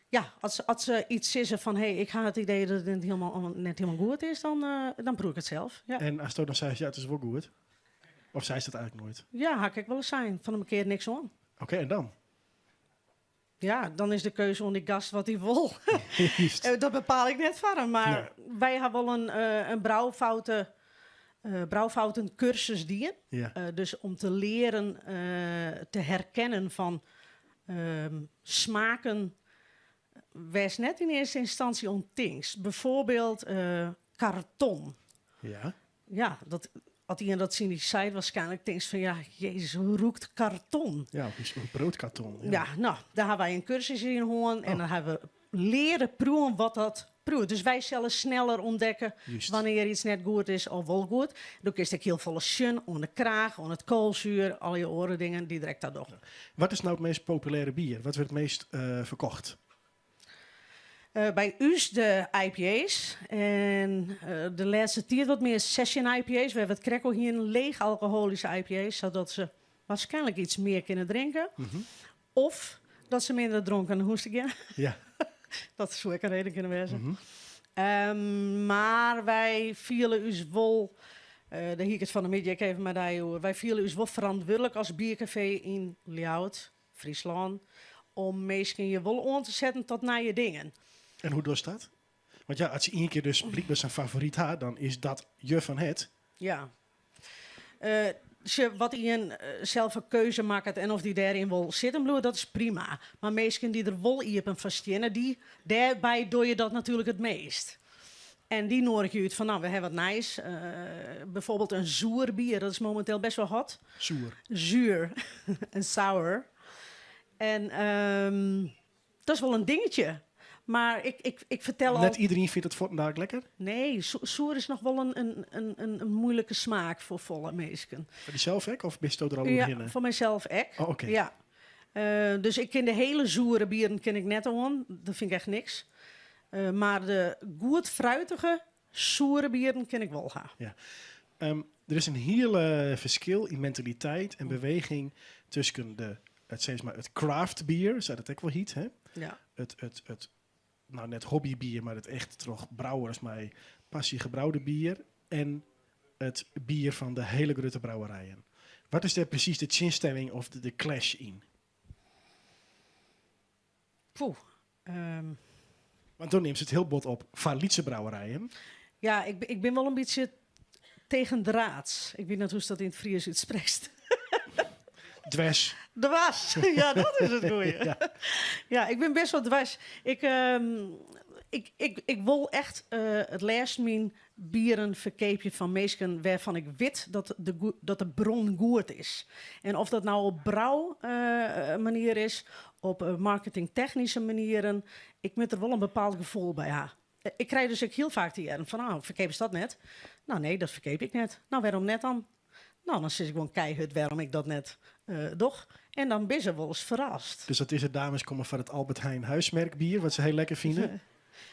Ja, als ze iets zeggen van hey, ik ga het idee dat het net helemaal goed is, dan proef ik het zelf. Ja, En als je dan zegt, ja, het is wel goed. Of zei ze dat eigenlijk nooit? ja haak ik wel eens zijn. Van een keer niks aan. Oké, en dan? Ja, dan is de keuze om die gast wat hij wil. Juist. Dat bepaal ik net van hem. Maar wij hebben wel een brouwfouten cursus die. Ja. Dus om te leren te herkennen van smaken. Wees net in eerste instantie om things. Bijvoorbeeld karton. Ja. Ja, dat als iemand dat zien die site waarschijnlijk denkt van ja, jezus, hoe roekt karton? Ja, of is een broodkarton. Ja, nou, daar hebben wij een cursus in gehoord en dan hebben we leren proeven wat dat proeft. Dus wij zullen sneller ontdekken Juist. wanneer iets net goed is of wel goed. Dan is het heel veel shun, onder de kraag, onder het koolzuur, al je oren dingen, die direct daar toch. Wat is nou het meest populaire bier? Wat wordt het meest verkocht? Bij us de IPA's en de laatste tijd wat meer session IPA's. We hebben het Krekkel hier een leeg alcoholische IPA's, zodat ze waarschijnlijk iets meer kunnen drinken. Of dat ze minder dronken hoesten gaan. Ja. Dat zou ik een reden kunnen wezen. Mhm. Maar wij vielen us wel, daar hier ik het van de media even met die hoor. Wij vielen us wel verantwoordelijk als biercafé in Ljout, Friesland, om mensen je wel aan te zetten tot naar je dingen. En hoe doet dat? Want ja, als je één keer dus blijkbaar zijn favoriet had, dan is dat je van het. Ja. Wat je zelf een keuze maakt en of die daarin wil zitten, bloed, dat is prima. Maar mensen die er wel in hebben verstehen, daarbij doe je dat natuurlijk het meest. En die nodig je uit van, nou, we hebben wat nice. Bijvoorbeeld een zoer bier, dat is momenteel best wel hot. Zuur en sour. En dat is wel een dingetje. Maar ik vertel al... Net iedereen vindt het vandaag lekker? Nee, zoer is nog wel een moeilijke smaak voor volle mensen. Voor jezelf ook? Of bist je er al aan Ja, beginnen? voor mijzelf ook. Oh, oké. Ja. Dus ik ken de hele zoere bieren ken ik net aan. Dat vind ik echt niks. Maar de goed fruitige zoere bieren ken ik wel gaan. Ja. Er is een heel verschil in mentaliteit en beweging tussen het craft bier, zou dat ook wel heet, hè? Ja. Het nou net hobbybier, maar het echt toch brouwers mij passie gebrouwde bier en het bier van de hele grote brouwerijen. Wat is daar precies de chinstelling of de clash in? Want dan neemt ze het heel bot op van Lietse brouwerijen. Ja, ik ben wel een beetje tegendraads. Ik weet niet hoe ze dat in het Fries uitspreekt. Dwes. Dwars, ja, dat is het goeie. Ja. Ja, ik ben best wel dwars. Ik wil echt het laatst mijn bieren verkeepje van mensen waarvan ik weet dat de bron goed is. En of dat nou op brouw manier is, op marketingtechnische manieren, ik moet er wel een bepaald gevoel bij hebben. Ik krijg dus ook heel vaak die jaren van, verkeep is dat net? Nou nee, dat verkeep ik net. Nou, waarom net dan? Nou, dan zit ik gewoon keihard waarom ik dat net doch. En dan ben ze wel eens verrast. Dus dat is het dames komen van het Albert Heijn huismerkbier, wat ze heel lekker vinden.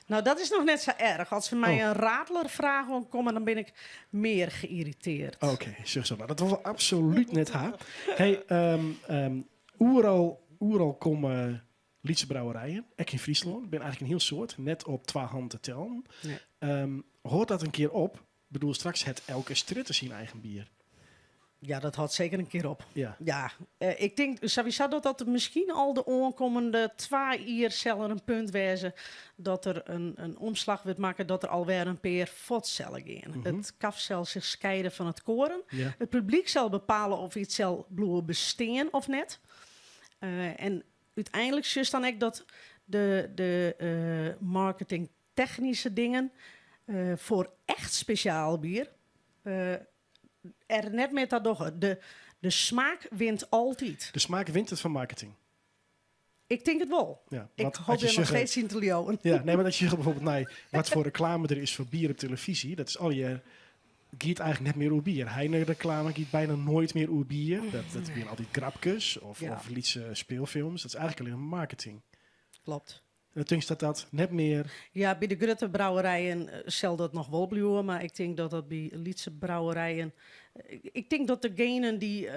Nou, dat is nog net zo erg. Als ze mij een radler vragen komen, dan ben ik meer geïrriteerd. Oké, zeg zo. Nou, dat was wel absoluut net haar. Hey, Oeral komen Lietse brouwerijen, ook in Friesland. Ik ben eigenlijk een heel soort, net op 2 handen te tellen. Ja. Hoort dat een keer op? Ik bedoel, straks het elke stritter zijn eigen bier. Ja, dat houdt zeker een keer op. Ja. Ik denk sowieso dat er misschien al de aankomende 2 jaar zal er een punt wezen dat er een omslag wordt maken, dat er alweer een paar fotcellen gaan. Het kaf zal zich scheiden van het koren. Ja. Het publiek zal bepalen of iets zal bloeien bestaan of net. En uiteindelijk zus dan ook dat de marketingtechnische dingen voor echt speciaal bier er net met dat doch. De smaak wint altijd. De smaak wint het van marketing. Ik denk het wel. Ja, Ik want hoop als je er nog zegt- steeds in te leeuwen. Ja, nee, maar dat je zegt bijvoorbeeld, nee, wat voor reclame er is voor bier op televisie, dat is al je giet eigenlijk net meer over bier. Heineken reclame giet bijna nooit meer over bier. Dat zijn altijd grapjes of Lietse speelfilms. Dat is eigenlijk alleen maar marketing. Klopt. En dan denk je dat net meer... Ja, bij de grote brouwerijen zal dat nog wel blijven, maar ik denk dat dat bij Lietse brouwerijen... Ik denk dat degenen die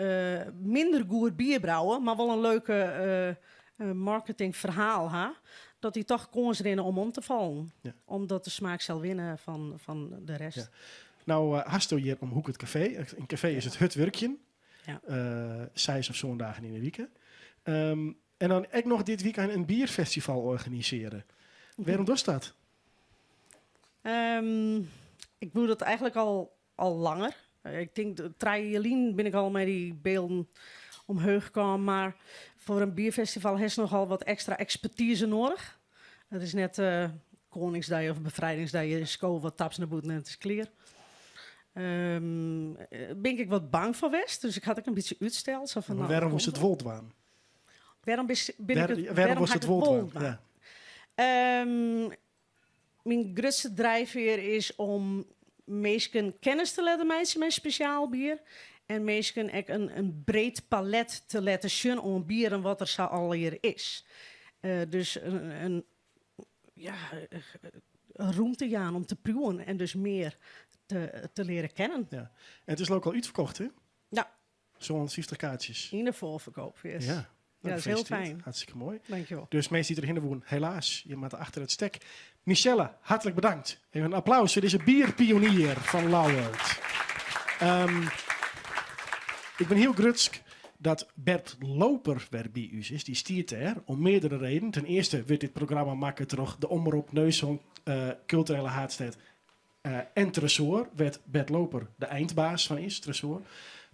minder goed bier brouwen, maar wel een leuke marketingverhaal hebben, dat die toch kans rennen om te vallen. Ja. Omdat de smaak zal winnen van de rest. Ja. Nou, Hasto hier om Hoek het Café. Een café is het Hutwerkje. Ja. 6 of zo'n dagen in de week. En dan ook nog dit weekend een bierfestival organiseren. Waarom doet dat? Ik doe dat eigenlijk al langer. Ik denk, 3 jaar ben ik al met die beelden omhoog gekomen. Maar voor een bierfestival heeft je nogal wat extra expertise nodig. Het is net Koningsdag of Bevrijdingsdag. Je scoort wat taps naar boeten en het is clear. Ben ik wat bang voor West, dus ik had ook een beetje uitsteld. Zo van, nou, waarom moest het wold waan? Waarom Waarom was het wold waan? Ja. Mijn grootste drijfveer is om mensen kennis te laten maken met speciaal bier. En mensen ook een breed palet te laten zien om bier en wat er zo al hier is. Dus een ruimte gaan om te proeven en dus meer te leren kennen. Ja. En het is ook al uitverkocht, hè? Ja. Zo'n 50 kaartjes. In de voorverkoop, yes. Ja. Ja, dat is heel fijn. Hartstikke mooi. Dankjewel. Dus mensen die erin wonen, helaas, je moet achter het stek. Michelle, hartelijk bedankt. Even een applaus voor deze bierpionier van Lauwert. Ik ben heel grutsk dat Bert Loper weer bij u is. Die stiert er om meerdere redenen. Ten eerste wordt dit programma maken terug de omroep Neushoorn, culturele haardstad en Tresor. Werd Bert Loper de eindbaas van is, Tresor.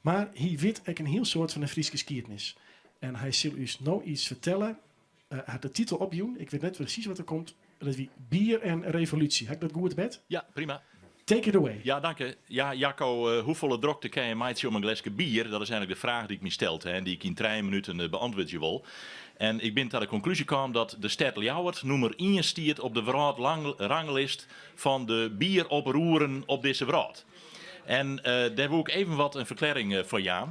Maar hij weet ook een heel soort van een Frieske skiertnis. En hij zal u nou iets vertellen. Hij had de titel opjoen. Ik weet net precies wat er komt. Dat is wie bier en revolutie. Heb ik dat goed, Bert? Ja, prima. Take it away. Ja, dank je. Ja, Jacco, hoeveel drokte kan je meidje om een glasje bier? Dat is eigenlijk de vraag die ik me stelde en die ik in 3 minuten beantwoord je wil. En ik ben tot de conclusie gekomen dat de stad Ljouwert nummer 1 stiert op de ranglijst van de bieroproeren op deze wereld. En daar wil ik even wat een verklaring voor Jaan.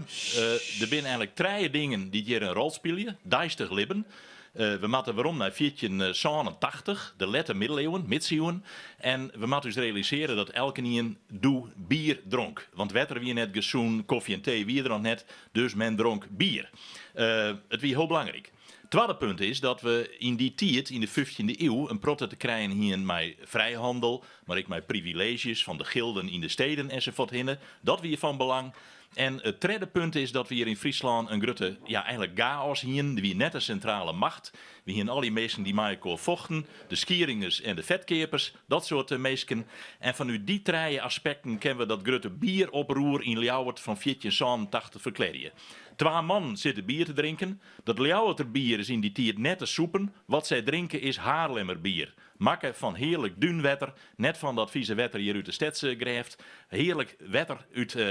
Er zijn eigenlijk 3 dingen die hier een rol spelen. Dijstig libben. We moeten waarom naar 1487, de lette middeleeuwen, middeleeuwen. En we moeten dus realiseren dat elke nien doe bier dronk. Want wetter wie net gezoen, koffie en thee wie er nog net, dus men dronk bier. Het wie heel belangrijk. Tweede punt is dat we in die tijd, in de 15e eeuw, een protte te krijgen hier met vrijhandel, maar ook met privileges van de gilden in de steden enzovoort hinnen. Dat weer van belang. En het derde punt is dat we hier in Friesland een grote, eigenlijk chaos hier, wie net een centrale macht. We hier al die mensen die met elkaar vochten, de skieringers en de vetkepers, dat soort mensen. En vanuit die 3 aspecten kennen we dat grote bieroproer in Ljouwert van 1487 verklaren. 2 man zitten bier te drinken. Dat Ljouwerter bier is in die tijd net te soepen. Wat zij drinken is Haarlemmer bier. Makken van heerlijk dun wetter. Net van dat vieze wetter hier uit de stedse grijft. Heerlijk wetter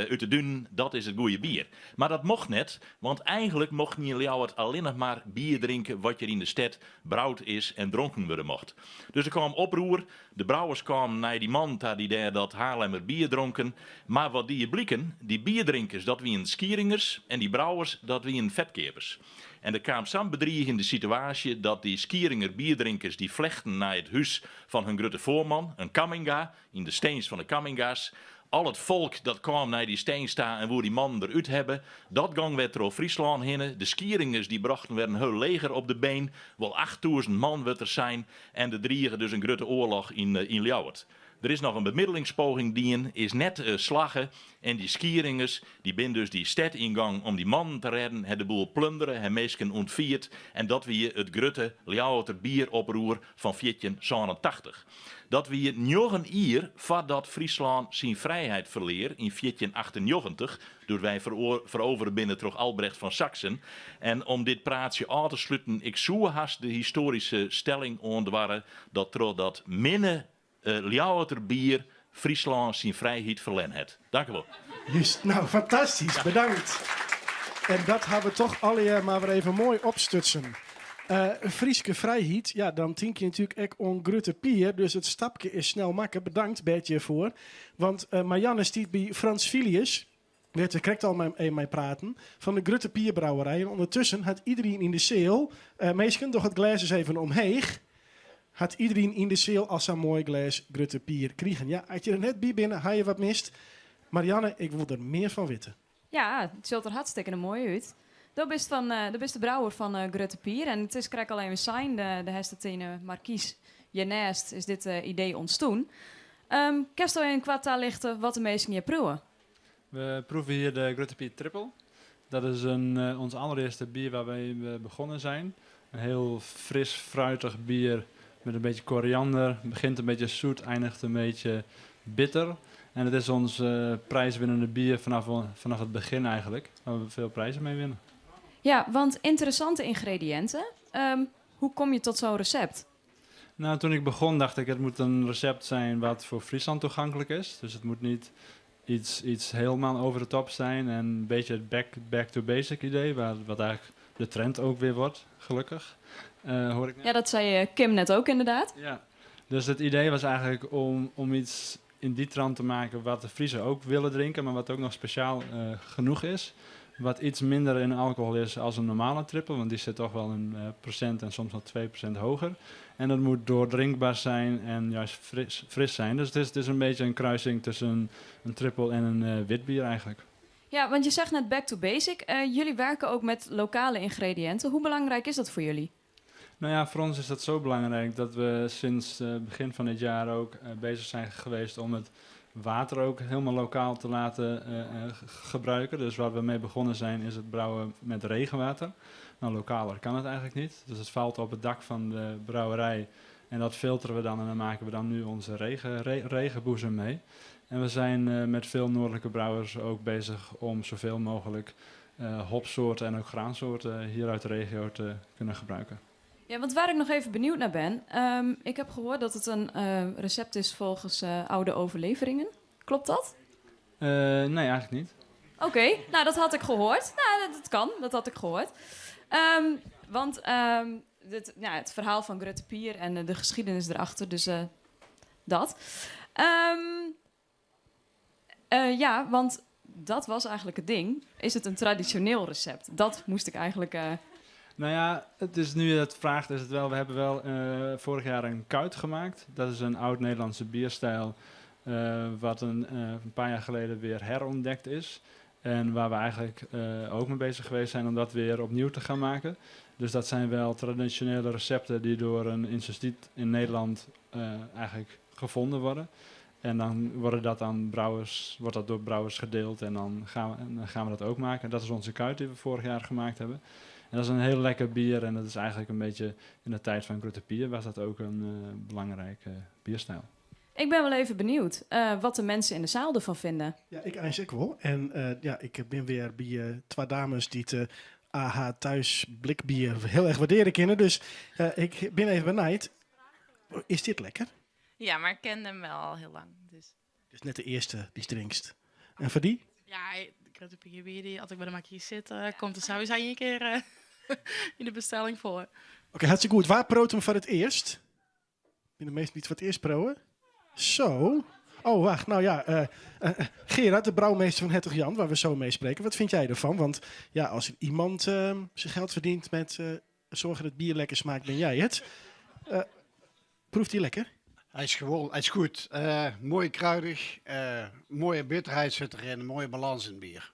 uit de dun, dat is het goede bier. Maar dat mocht net, want eigenlijk mocht je in Ljouwert alleen nog maar bier drinken wat je in de stad brouwd is en dronken worden mocht. Dus er kwam oproer. De brouwers kwamen naar die man die daar dat Haarlemmer bier dronken. Maar wat die blikken, die bierdrinkers, dat wie een skieringers en die brouwers, dat wie een vetkepers. En er kwam zo'n bedreigende situatie dat die Skieringer bierdrinkers die vlechten naar het huis van hun grote voorman, een Kamminga, in de steens van de Kamminga's. Al het volk dat kwam naar die steen staan en waar die mannen eruit hebben, dat gang werd er over Friesland heen. De Skieringers die brachten weer een heel leger op de been. Wel 8000 man werd er zijn en de driegen dus een grote oorlog in Ljouwert. Er is nog een bemiddelingspoging die is net slagen. En die Skieringers, die ben dus die stad ingang om die mannen te redden. Het de boel plunderen, het meesken ontvierd. En dat wie het grote Ljouwerter bieroproer van 1487. Dat wie 9 jaar voordat Friesland zijn vrijheid verleer in 1498. Door wij veroveren binnen terug Albrecht van Saxen. En om dit praatje aan te sluiten, ik zoe haast de historische stelling ontwarren dat door dat minne Ljouwerter bier Friesland zijn vrijheid verlen het. Dank u wel. Juist, nou fantastisch, bedankt. En dat hebben we toch alle maar weer even mooi opstutsen. Frieske vrijheid, ja, dan denk je natuurlijk ook aan Grutte Pier, dus het stapje is snel makken. Bedankt Bertje voor. Want Marianne stiet bij Frans Filius, werd er correct al mee praten, van de Grutte Pierbrouwerij. En ondertussen had iedereen in de zeel, meestal toch het glas eens even omheeg, had iedereen in de zeel als een mooi glas Grutte Pier kregen. Ja, als je er net bij binnen, had je wat mist. Marianne, ik wil er meer van weten. Ja, het ziet er hartstikke mooi uit. Dat is de brouwer van Grutte Pier. En het is krijg alleen weer zijn, de Hestetine Markies Jenest is dit idee ontstaan. Kerst al in kwartaal lichten wat de meesten hier proeven? We proeven hier de Grutte Pier Triple. Dat is ons allereerste bier waarmee we begonnen zijn. Een heel fris, fruitig bier met een beetje koriander. Begint een beetje zoet, eindigt een beetje bitter. En het is ons prijswinnende bier vanaf het begin eigenlijk. Waar we veel prijzen mee winnen. Ja, want interessante ingrediënten. Hoe kom je tot zo'n recept? Nou, toen ik begon dacht ik, het moet een recept zijn wat voor Friesland toegankelijk is. Dus het moet niet iets helemaal over de top zijn. En een beetje het back to basic idee, wat eigenlijk de trend ook weer wordt, gelukkig. Hoor ik net. Ja, dat zei Kim net ook inderdaad. Ja, dus het idee was eigenlijk om iets in die trant te maken wat de Friesen ook willen drinken, maar wat ook nog speciaal genoeg is. Wat iets minder in alcohol is als een normale triple, want die zit toch wel een procent en soms wel 2% hoger. En dat moet doordrinkbaar zijn en juist fris zijn. Dus het is een beetje een kruising tussen een triple en een wit bier eigenlijk. Ja, want je zegt net back to basic. Jullie werken ook met lokale ingrediënten. Hoe belangrijk is dat voor jullie? Nou ja, voor ons is dat zo belangrijk dat we sinds begin van dit jaar ook bezig zijn geweest om het water ook helemaal lokaal te laten gebruiken. Dus waar we mee begonnen zijn is het brouwen met regenwater. Nou, lokaler kan het eigenlijk niet. Dus het valt op het dak van de brouwerij en dat filteren we dan en dan maken we dan nu onze regenboezem mee. En we zijn met veel noordelijke brouwers ook bezig om zoveel mogelijk hopsoorten en ook graansoorten hier uit de regio te kunnen gebruiken. Ja, want waar ik nog even benieuwd naar ben. Ik heb gehoord dat het een recept is volgens oude overleveringen. Klopt dat? Nee, eigenlijk niet. Oké, nou dat had ik gehoord. Nou, dat kan, dat had ik gehoord. Want het verhaal van Grutte Pier en de geschiedenis erachter, dus dat. Ja, want dat was eigenlijk het ding. Is het een traditioneel recept? Dat moest ik eigenlijk... Nou ja, het is nu het vraagt is het wel. We hebben wel vorig jaar een kuit gemaakt. Dat is een oud-Nederlandse bierstijl wat een paar jaar geleden weer herontdekt is. En waar we eigenlijk ook mee bezig geweest zijn om dat weer opnieuw te gaan maken. Dus dat zijn wel traditionele recepten die door een instituut in Nederland eigenlijk gevonden worden. En dan wordt dat door brouwers gedeeld en dan gaan we dat ook maken. En dat is onze kuit die we vorig jaar gemaakt hebben. En dat is een heel lekker bier en dat is eigenlijk een beetje in de tijd van Grutte Pier was dat ook een belangrijke bierstijl. Ik ben wel even benieuwd wat de mensen in de zaal ervan vinden. Ja, ik eigenlijk wel. En ik ben weer bij twee dames die het AH thuis blikbier heel erg waarderen kennen. Dus ik ben even benieuwd. Is dit lekker? Ja, maar ik ken hem wel al heel lang. Dus net de eerste die drinkst. En voor die? ja, de Grutte Pier bier, die als ik bij de markies zit, komt er sowieso een keer in de bestelling voor. Oké, hartstikke goed. Waar proot hem voor het eerst? Ik ben de meesten niet voor het eerst proeven. Zo. Oh, wacht. Nou ja, Gerard, de brouwmeester van Hertog Jan, waar we zo mee spreken. Wat vind jij ervan? Want ja, als er iemand zijn geld verdient met zorgen dat het bier lekker smaakt, ben jij het. Proeft hij lekker? Hij is goed. Mooi kruidig, mooie bitterheid zit erin, een mooie balans in het bier.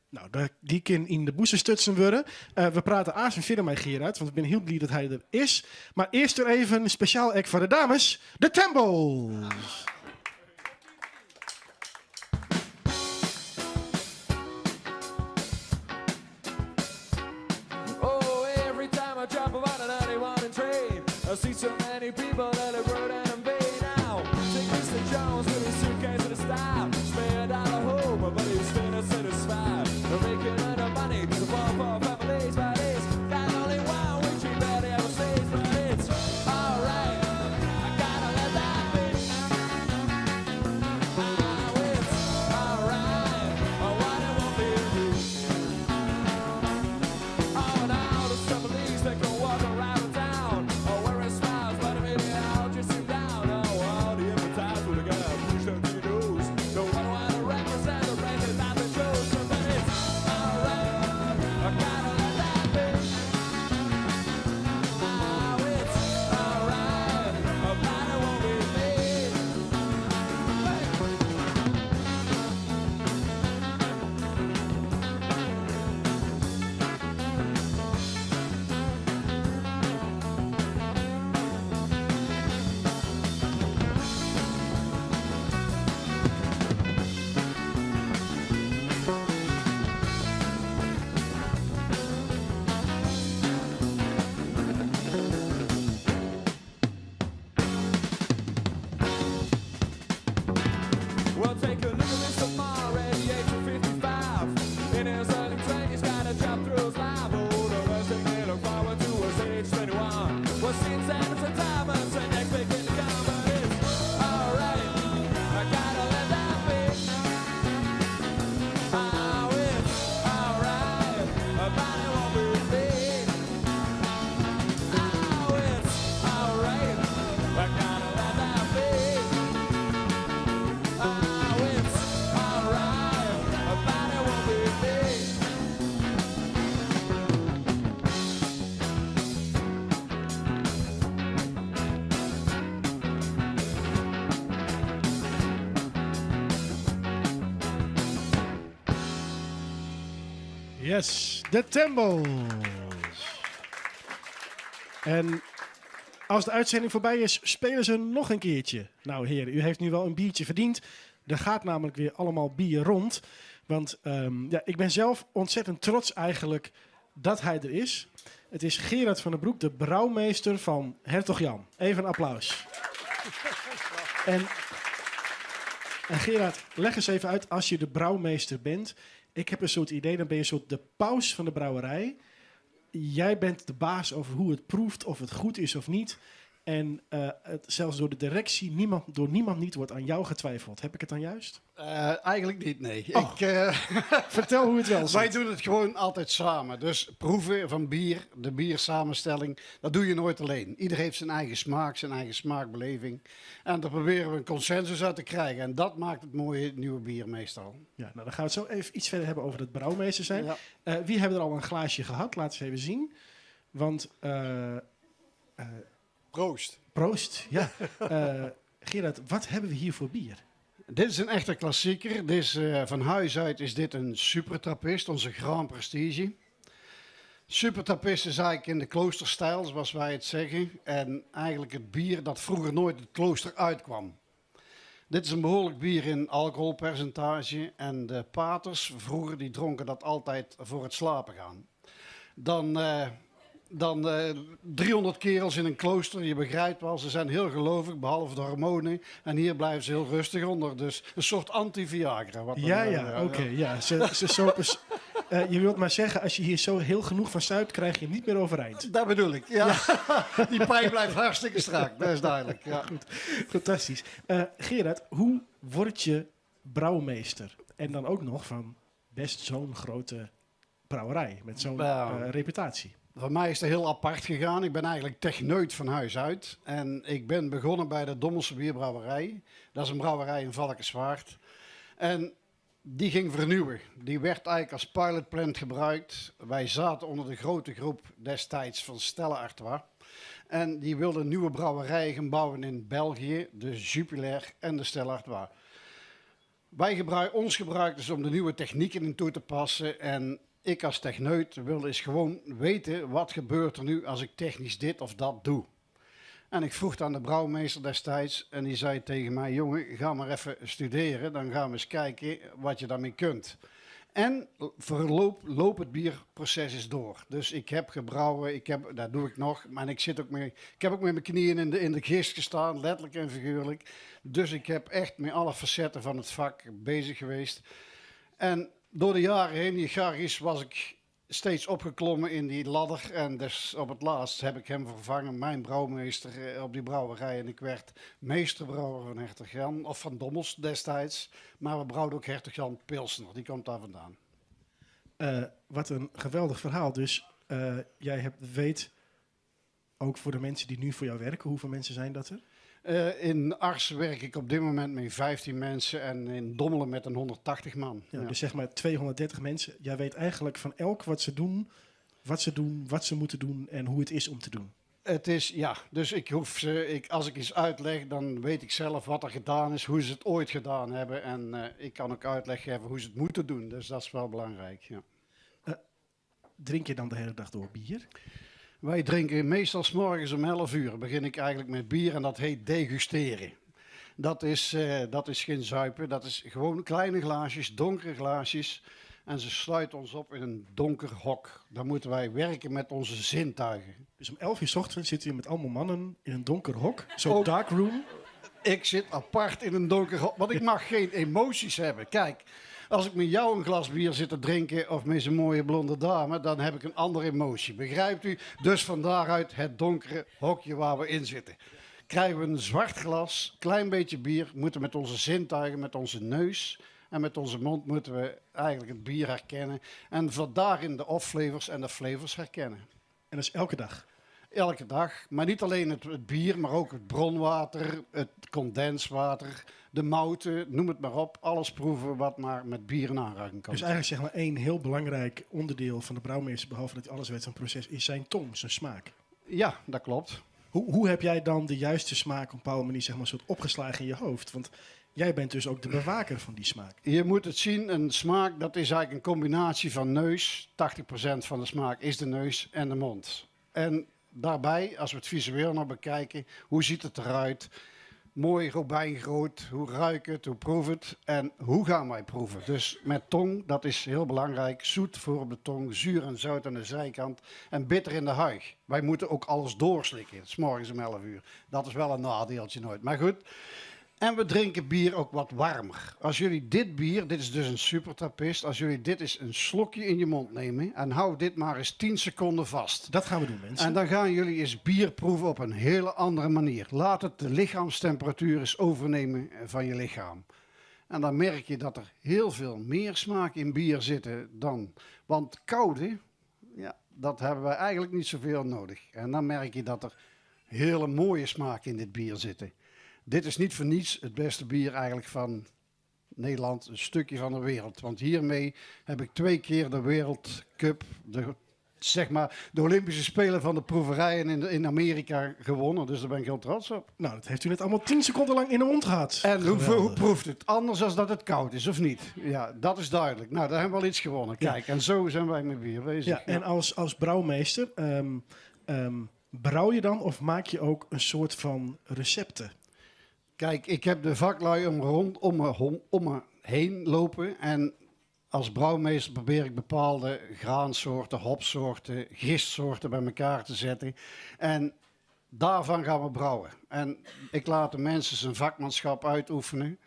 Nou, die kan in de boezen stutsen worden. We praten aas en verder met Gerard, want ik ben heel blij dat hij er is. Maar eerst weer even een speciaal act voor de dames. De Tambles! Oh, every time I drop about an 91 and train, I see so many people that have rode and invade now. Take Mr. Jones with his suitcase and a style. Spend all the home, but he's finna satisfied. They're making enough money to support for families, but it's got only one which we barely ever sees, but it's alright. I gotta let that be. Oh, it's alright. Oh, what it won't be you. Oh, now the families that can walk around town, oh, wearing smiles, but a minute out Yes, de Tembles. En als de uitzending voorbij is, spelen ze nog een keertje. Nou heren, u heeft nu wel een biertje verdiend. Er gaat namelijk weer allemaal bier rond. Want ik ben zelf ontzettend trots eigenlijk dat hij er is. Het is Gerard van den Broek, de brouwmeester van Hertog Jan. Even een applaus. En Gerard, leg eens even uit, als je de brouwmeester bent. Ik heb een soort idee, dan ben je een soort de paus van de brouwerij. Jij bent de baas over hoe het proeft, of het goed is of niet. En zelfs door de directie, door niemand niet wordt aan jou getwijfeld. Heb ik het dan juist? Eigenlijk niet, nee. Oh. Vertel hoe het wel zit. Wij doen het gewoon altijd samen. Dus proeven van bier, de biersamenstelling, dat doe je nooit alleen. Ieder heeft zijn eigen smaak, zijn eigen smaakbeleving. En daar proberen we een consensus uit te krijgen. En dat maakt het mooie nieuwe bier meestal. Ja, nou dan gaan we het zo even iets verder hebben over het brouwmeester zijn. Ja. Wie hebben er al een glaasje gehad? Laten we even zien. Want... Proost. Proost, ja. Gerard, wat hebben we hier voor bier? Dit is een echte klassieker. Dit is, van huis uit is dit een supertrappist, onze Grand Prestige. Supertrappist is eigenlijk in de kloosterstijl, zoals wij het zeggen. En eigenlijk het bier dat vroeger nooit het klooster uitkwam. Dit is een behoorlijk bier in alcoholpercentage. En de paters vroeger die dronken dat altijd voor het slapen gaan. Dan 300 kerels in een klooster, je begrijpt wel, ze zijn heel gelovig, behalve de hormonen. En hier blijven ze heel rustig onder. Dus een soort anti-Viagra. Ja. Ze sopen... je wilt maar zeggen, als je hier zo heel genoeg van zuipt, krijg je hem niet meer overeind. Dat bedoel ik, ja. Die pijn blijft hartstikke strak, dat is duidelijk. Ja. Goed. Fantastisch. Gerard, hoe word je brouwmeester? En dan ook nog van best zo'n grote brouwerij, met zo'n reputatie. Voor mij is het heel apart gegaan. Ik ben eigenlijk techneut van huis uit. En ik ben begonnen bij de Dommelse Bierbrouwerij. Dat is een brouwerij in Valkenswaard. En die ging vernieuwen. Die werd eigenlijk als pilotplant gebruikt. Wij zaten onder de grote groep destijds van Stella Artois. En die wilden nieuwe brouwerijen gaan bouwen in België. De Jupiler en de Stella Artois. Ons gebruikten ze om de nieuwe technieken in toe te passen. En ik als techneut wilde eens gewoon weten, wat gebeurt er nu als ik technisch dit of dat doe. En ik vroeg aan de brouwmeester destijds en die zei tegen mij, jongen, ga maar even studeren, dan gaan we eens kijken wat je daarmee kunt. En loop het bierproces eens door. Dus ik heb gebrouwen, dat doe ik nog, maar ik heb ook met mijn knieën in de gist gestaan, letterlijk en figuurlijk. Dus ik heb echt met alle facetten van het vak bezig geweest. En door de jaren heen, die Garris, was ik steeds opgeklommen in die ladder. En dus op het laatst heb ik hem vervangen, mijn brouwmeester op die brouwerij. En ik werd meesterbrouwer van Hertog Jan, of van Dommels destijds. Maar we brouwden ook Hertog Jan Pilsner, die komt daar vandaan. Wat een geweldig verhaal. Dus jij weet, ook voor de mensen die nu voor jou werken, hoeveel mensen zijn dat er? In Ars werk ik op dit moment met 15 mensen en in Dommelen met een 180 man. Ja, dus zeg maar 230 mensen. Jij weet eigenlijk van elk wat ze doen, wat ze moeten doen en hoe het is om te doen. Het is, ja, dus als ik iets uitleg, dan weet ik zelf wat er gedaan is, hoe ze het ooit gedaan hebben. En ik kan ook uitleg geven hoe ze het moeten doen, dus dat is wel belangrijk, ja. Drink je dan de hele dag door bier? Wij drinken meestal 's morgens om 11 uur. Begin ik eigenlijk met bier en dat heet degusteren. Dat is geen zuipen, dat is gewoon kleine glaasjes, donkere glaasjes. En ze sluiten ons op in een donker hok. Dan moeten wij werken met onze zintuigen. Dus om 11 uur 's ochtends zitten je met allemaal mannen in een donker hok, zo'n dark room. Ik zit apart in een donker hok, want ik mag geen emoties hebben. Kijk, als ik met jou een glas bier zit te drinken of met zo'n mooie blonde dame, dan heb ik een andere emotie. Begrijpt u? Dus van daaruit het donkere hokje waar we in zitten. Krijgen we een zwart glas, klein beetje bier, moeten met onze zintuigen, met onze neus en met onze mond moeten we eigenlijk het bier herkennen. En van daarin de off-flavors en de flavors herkennen. En dat is elke dag? Elke dag, maar niet alleen het bier, maar ook het bronwater, het condenswater, de mouten, noem het maar op. Alles proeven wat maar met bier in aanraking komt. Dus eigenlijk zeg maar één heel belangrijk onderdeel van de brouwmeester, behalve dat hij alles weet van het proces, is zijn tong, zijn smaak. Ja, dat klopt. Hoe heb jij dan de juiste smaak op een bepaalde manier zeg maar, soort opgeslagen in je hoofd? Want Jij bent dus ook de bewaker van die smaak. Je moet het zien, een smaak dat is eigenlijk een combinatie van neus. 80% van de smaak is de neus en de mond. En daarbij, als we het visueel nog bekijken, hoe ziet het eruit? Mooi robijngroot, hoe ruik het, hoe proef het en hoe gaan wij proeven? Dus met tong, dat is heel belangrijk. Zoet voor op de tong, zuur en zout aan de zijkant en bitter in de huig. Wij moeten ook alles doorslikken, 's morgens om 11 uur. Dat is wel een nadeeltje nooit, maar goed. En we drinken bier ook wat warmer. Als jullie dit bier, dit is dus een supertrappist, als jullie dit eens een slokje in je mond nemen en hou dit maar eens 10 seconden vast. Dat gaan we doen, mensen. En dan gaan jullie eens bier proeven op een hele andere manier. Laat het de lichaamstemperatuur eens overnemen van je lichaam. En dan merk je dat er heel veel meer smaak in bier zitten dan... Want koude, ja, dat hebben wij eigenlijk niet zoveel nodig. En dan merk je dat er hele mooie smaak in dit bier zitten. Dit is niet voor niets het beste bier eigenlijk van Nederland, een stukje van de wereld. Want hiermee heb ik 2 keer de Wereldcup, de Olympische Spelen van de proeverijen in Amerika gewonnen. Dus daar ben ik heel trots op. Nou, dat heeft u net allemaal 10 seconden lang in de mond gehad. En hoe proeft het? Anders dan dat het koud is, of niet? Ja, dat is duidelijk. Nou, daar hebben we al iets gewonnen. Kijk, en zo zijn wij met bier bezig. Ja, en als brouwmeester, brouw je dan of maak je ook een soort van recepten? Kijk, ik heb de vaklui om me heen lopen en als brouwmeester probeer ik bepaalde graansoorten, hopsoorten, gistsoorten bij elkaar te zetten. En daarvan gaan we brouwen. En ik laat de mensen zijn vakmanschap uitoefenen.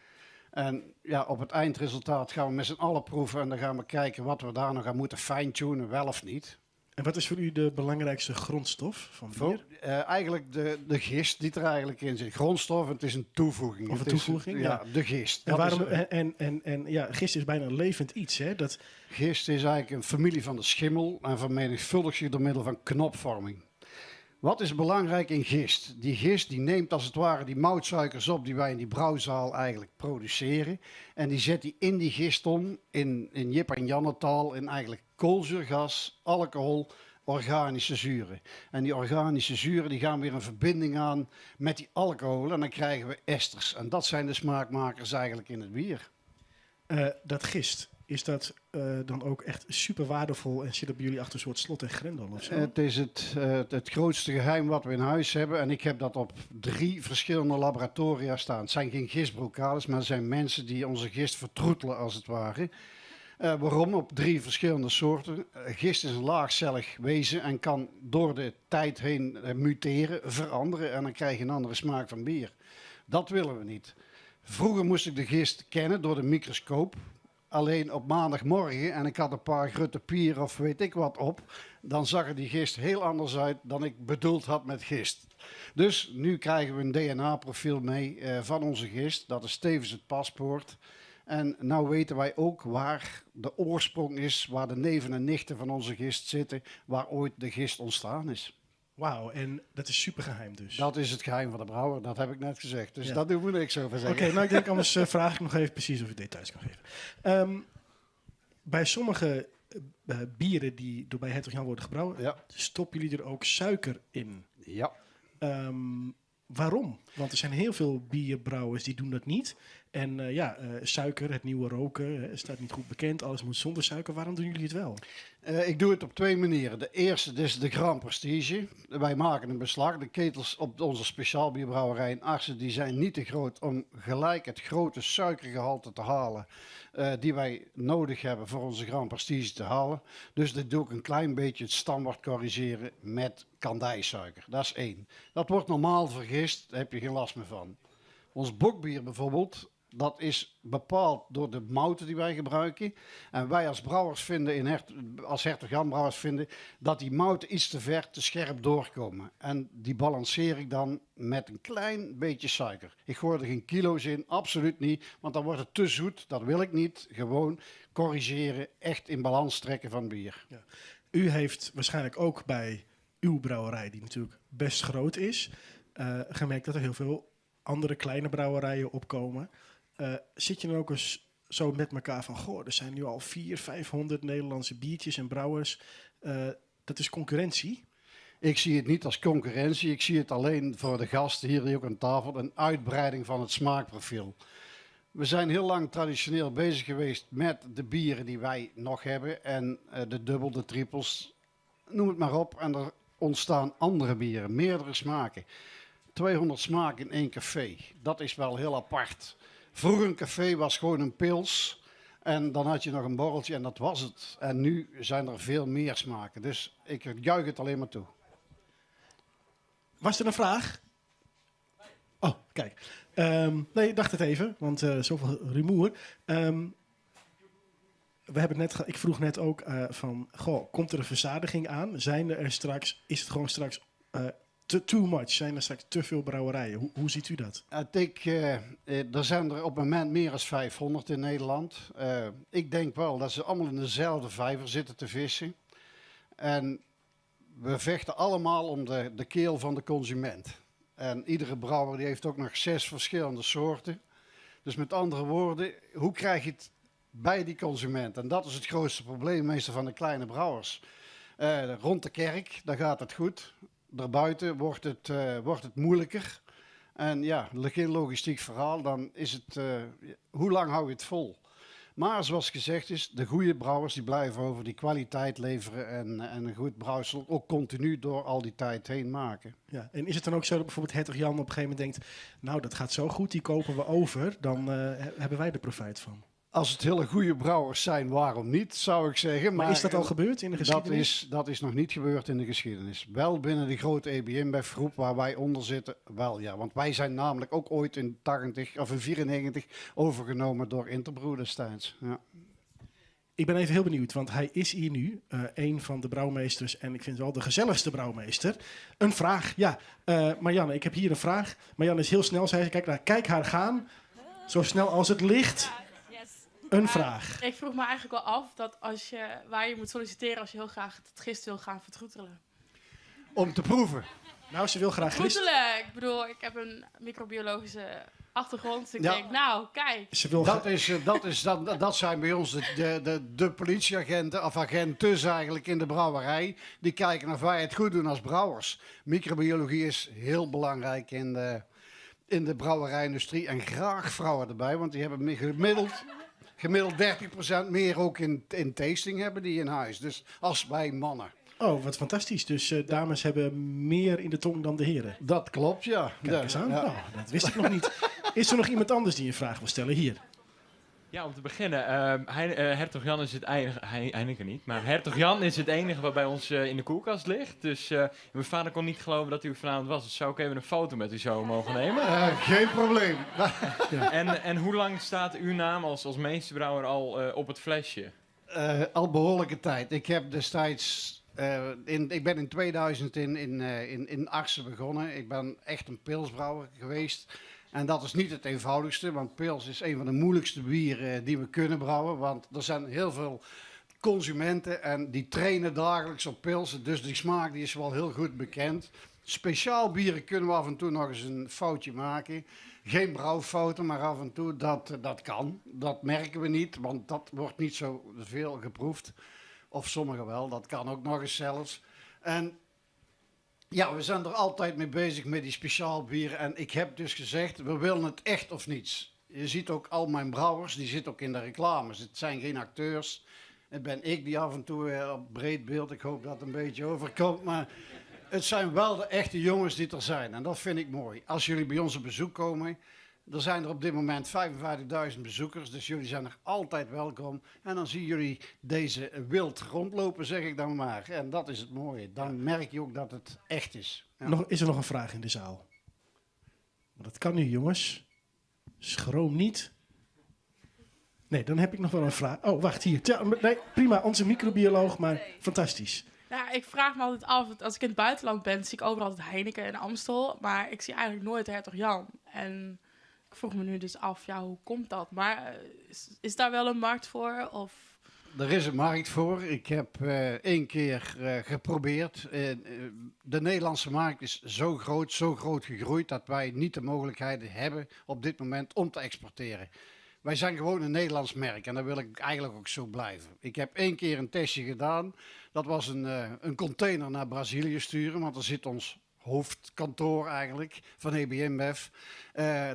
En ja, op het eindresultaat gaan we met z'n allen proeven en dan gaan we kijken wat we daar nog aan moeten fine-tunen, wel of niet. En wat is voor u de belangrijkste grondstof van bier? Eigenlijk de gist die er eigenlijk in zit. Grondstof, het is een toevoeging. Of een toevoeging? Ja, de gist. En, waarom, gist is bijna een levend iets, hè? Gist is eigenlijk een familie van de schimmel en vermenigvuldigt zich door middel van knopvorming. Wat is belangrijk in gist? Die gist die neemt als het ware die moutsuikers op die wij in die brouwzaal eigenlijk produceren. En die zet die in die gist om, in Jip en Jannetaal, in eigenlijk koolzuurgas, alcohol, organische zuren. En die organische zuren die gaan weer een verbinding aan met die alcohol en dan krijgen we esters. En dat zijn de smaakmakers eigenlijk in het bier. Dat gist, is dat dan ook echt super waardevol en zit op jullie achter een soort slot en grendel of zo? Het is het grootste geheim wat we in huis hebben. En ik heb dat op 3 verschillende laboratoria staan. Het zijn geen gistbrokades, maar het zijn mensen die onze gist vertroetelen als het ware. Waarom? Op 3 verschillende soorten. Gist is een laagcellig wezen en kan door de tijd heen muteren, veranderen. En dan krijg je een andere smaak van bier. Dat willen we niet. Vroeger moest ik de gist kennen door de microscoop. Alleen op maandagmorgen en ik had een paar grutte pier of weet ik wat op, dan zag er die gist heel anders uit dan ik bedoeld had met gist. Dus nu krijgen we een DNA-profiel mee van onze gist. Dat is tevens het paspoort. En nou weten wij ook waar de oorsprong is, waar de neven en nichten van onze gist zitten, waar ooit de gist ontstaan is. Wauw, en dat is super geheim dus. Dat is het geheim van de brouwer, dat heb ik net gezegd. Dus dat doen we niks over zeggen. Oké, nou ik denk anders vraag ik nog even precies of je details kan geven. Bij sommige bieren die door bij Hertog Jan worden gebrouwen, stoppen jullie er ook suiker in. Ja. Waarom? Want er zijn heel veel bierbrouwers die doen dat niet. En suiker, het nieuwe roken, staat niet goed bekend. Alles moet zonder suiker. Waarom doen jullie het wel? Ik doe het op 2 manieren. De eerste is de Grand Prestige. Wij maken een beslag. De ketels op onze speciaalbierbrouwerij in Arsen die zijn niet te groot om gelijk het grote suikergehalte te halen die wij nodig hebben voor onze Grand Prestige te halen. Dus dat doe ik een klein beetje het standaard corrigeren met kandijsuiker. Dat is 1. Dat wordt normaal vergist, daar heb je geen last meer van. Ons bokbier bijvoorbeeld, dat is bepaald door de mouten die wij gebruiken. En wij als brouwers vinden, als Hertog Jan brouwers vinden, dat die mouten iets te ver, te scherp doorkomen. En die balanceer ik dan met een klein beetje suiker. Ik gooi er geen kilo's in, absoluut niet, want dan wordt het te zoet. Dat wil ik niet. Gewoon corrigeren, echt in balans trekken van bier. Ja. U heeft waarschijnlijk ook bij uw brouwerij, die natuurlijk best groot is, gemerkt dat er heel veel andere kleine brouwerijen opkomen. Zit je dan ook eens zo met elkaar van, goh, er zijn nu al 400-500 Nederlandse biertjes en brouwers. Dat is concurrentie. Ik zie het niet als concurrentie. Ik zie het alleen voor de gasten hier ook aan tafel een uitbreiding van het smaakprofiel. We zijn heel lang traditioneel bezig geweest met de bieren die wij nog hebben. En de dubbel, de triples, noem het maar op. En er ontstaan andere bieren, meerdere smaken. 200 smaken in één café. Dat is wel heel apart. Vroeger een café was gewoon een pils. En dan had je nog een borreltje en dat was het. En nu zijn er veel meer smaken. Dus ik juich het alleen maar toe. Was er een vraag? Oh, kijk. Nee, ik dacht het even, want zoveel rumoer. We hebben ik vroeg net ook van, komt er een verzadiging aan? Zijn er straks, is het gewoon straks too much? Zijn er straks te veel brouwerijen? Hoe ziet u dat? Er zijn er op het moment meer dan 500 in Nederland. Ik denk wel dat ze allemaal in dezelfde vijver zitten te vissen. En we vechten allemaal om de keel van de consument. En iedere brouwer die heeft ook nog 6 verschillende soorten. Dus met andere woorden, hoe krijg je het bij die consument? En dat is het grootste probleem meestal van de kleine brouwers. Rond de kerk, daar gaat het goed. Daarbuiten wordt het moeilijker. En ja, geen logistiek verhaal, dan is het, hoe lang hou je het vol? Maar zoals gezegd is, de goede brouwers die blijven over die kwaliteit leveren en een goed brouwsel ook continu door al die tijd heen maken. Ja, en is het dan ook zo dat bijvoorbeeld Hertog Jan op een gegeven moment denkt, nou dat gaat zo goed, die kopen we over, dan hebben wij er profijt van? Als het hele goede brouwers zijn, waarom niet, zou ik zeggen. Maar is dat al gebeurd in de geschiedenis? Dat is nog niet gebeurd in de geschiedenis. Wel binnen de grote EBM-groep waar wij onder zitten, wel ja. Want wij zijn namelijk ook ooit in 94 overgenomen door Interbrew destijds. Ja. Ik ben even heel benieuwd, want hij is hier nu, een van de brouwmeesters en ik vind wel de gezelligste brouwmeester. Een vraag, ja. Marianne, ik heb hier een vraag. Marianne is heel snel, zei ze, kijk haar gaan, zo snel als het licht. Een vraag. Ik vroeg me eigenlijk wel af dat waar je moet solliciteren als je heel graag het gist wil gaan vertroetelen. Om te proeven. Nou, ze wil graag gist. Vertroetelen! Ik bedoel, ik heb een microbiologische achtergrond. Dus ik denk, nou, kijk. Dat zijn bij ons de politieagenten, of agentes eigenlijk in de brouwerij. Die kijken of wij het goed doen als brouwers. Microbiologie is heel belangrijk in de brouwerijindustrie. En graag vrouwen erbij, want die hebben gemiddeld 30% meer ook in tasting hebben die in huis. Dus als wij mannen. Oh, wat fantastisch. Dus dames hebben meer in de tong dan de heren. Dat klopt, ja. Kijk eens aan. Ja. Nou, dat wist ik nog niet. Is er nog iemand anders die een vraag wil stellen? Hier. Ja, om te beginnen. Hertog Jan is het enige... Heineken niet, maar Hertog Jan is het enige wat bij ons in de koelkast ligt. Dus mijn vader kon niet geloven dat u vanavond was. Dus zou ik even een foto met u zo mogen nemen? Geen probleem. Ja. En hoe lang staat uw naam als meesterbrouwer al op het flesje? Al behoorlijke tijd. Ik heb destijds... ik ben in 2000 in Arsen begonnen. Ik ben echt een pilsbrouwer geweest. En dat is niet het eenvoudigste, want pils is een van de moeilijkste bieren die we kunnen brouwen. Want er zijn heel veel consumenten en die trainen dagelijks op pilsen. Dus die smaak die is wel heel goed bekend. Speciaal bieren kunnen we af en toe nog eens een foutje maken. Geen brouwfouten, maar af en toe dat kan. Dat merken we niet, want dat wordt niet zo veel geproefd. Of sommigen wel, dat kan ook nog eens zelfs. En ja, we zijn er altijd mee bezig met die speciaal bieren. En ik heb dus gezegd, we willen het echt of niets. Je ziet ook al mijn brouwers, die zitten ook in de reclames. Het zijn geen acteurs. Het ben ik die af en toe op breed beeld, ik hoop dat het een beetje overkomt. Maar het zijn wel de echte jongens die er zijn. En dat vind ik mooi. Als jullie bij ons op bezoek komen, er zijn er op dit moment 55.000 bezoekers. Dus jullie zijn er altijd welkom. En dan zien jullie deze wild rondlopen, zeg ik dan maar. En dat is het mooie. Dan merk je ook dat het echt is. Ja. Is er nog een vraag in de zaal? Maar dat kan nu, jongens. Schroom niet. Nee, dan heb ik nog wel een vraag. Oh, wacht, hier. Ja, nee, prima, onze microbioloog, maar fantastisch. Ja, ik vraag me altijd af, als ik in het buitenland ben, zie ik overal altijd Heineken en Amstel. Maar ik zie eigenlijk nooit Hertog Jan. En ik vroeg me nu dus af, ja, hoe komt dat? Maar is daar wel een markt voor? Of? Er is een markt voor. Ik heb 1 keer geprobeerd. De Nederlandse markt is zo groot gegroeid dat wij niet de mogelijkheden hebben op dit moment om te exporteren. Wij zijn gewoon een Nederlands merk en daar wil ik eigenlijk ook zo blijven. Ik heb 1 keer een testje gedaan. Dat was een container naar Brazilië sturen, want er zit ons 100% hoofdkantoor eigenlijk van EB InBev.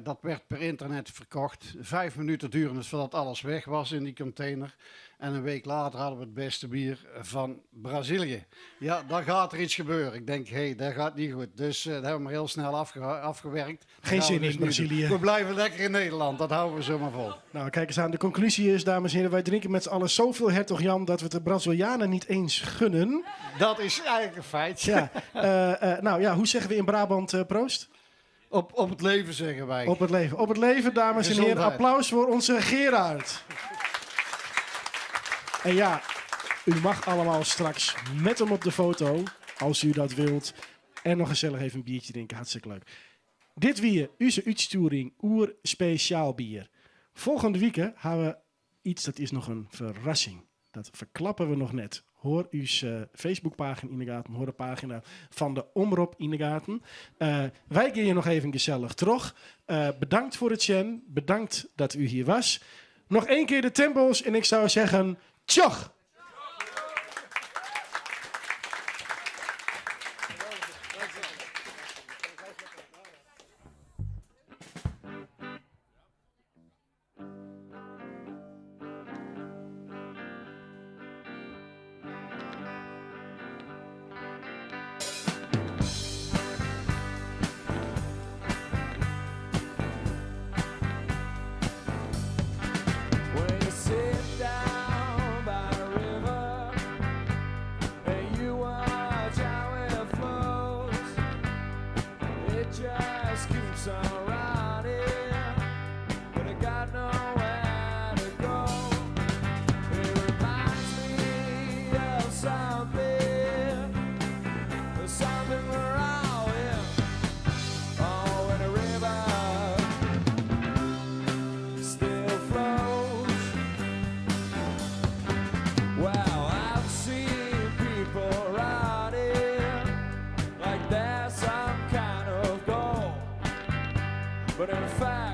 Dat werd per internet verkocht. 5 minuten duurde het voordat alles weg was in die container. En een week later hadden we het beste bier van Brazilië. Ja, dan gaat er iets gebeuren. Ik denk, hé, dat gaat niet goed. Dus dat hebben we maar heel snel afgewerkt. Geen zin in Brazilië. We blijven lekker in Nederland, dat houden we zomaar vol. Nou, kijk eens aan. De conclusie is, dames en heren, wij drinken met z'n allen zoveel Hertog Jan dat we het de Brazilianen niet eens gunnen. Dat is eigenlijk een feit. Ja. Nou ja, hoe zeggen we in Brabant proost? Op het leven zeggen wij. Op het leven. Op het leven, dames en heren. Gezondheid. Applaus voor onze Gerard. En ja, u mag allemaal straks met hem op de foto, als u dat wilt. En nog gezellig even een biertje drinken. Hartstikke leuk. Dit weer, onze uitsturing, oer speciaal bier. Volgende week hebben we iets, dat is nog een verrassing. Dat verklappen we nog net. Hoor uw Facebookpagina in de gaten, hoor de pagina van de Omroep in de gaten. Wij gaan je nog even gezellig terug. Bedankt voor het Chen, bedankt dat u hier was. Nog 1 keer de tempo's en ik zou zeggen, tjoch! When you sit down by the river and you watch how it flows, it just keeps on running, but it got nowhere to go. It reminds me of something we're all in. Oh, when a river still flows. Well, I've seen people riding like they're some kind of goal, but in fact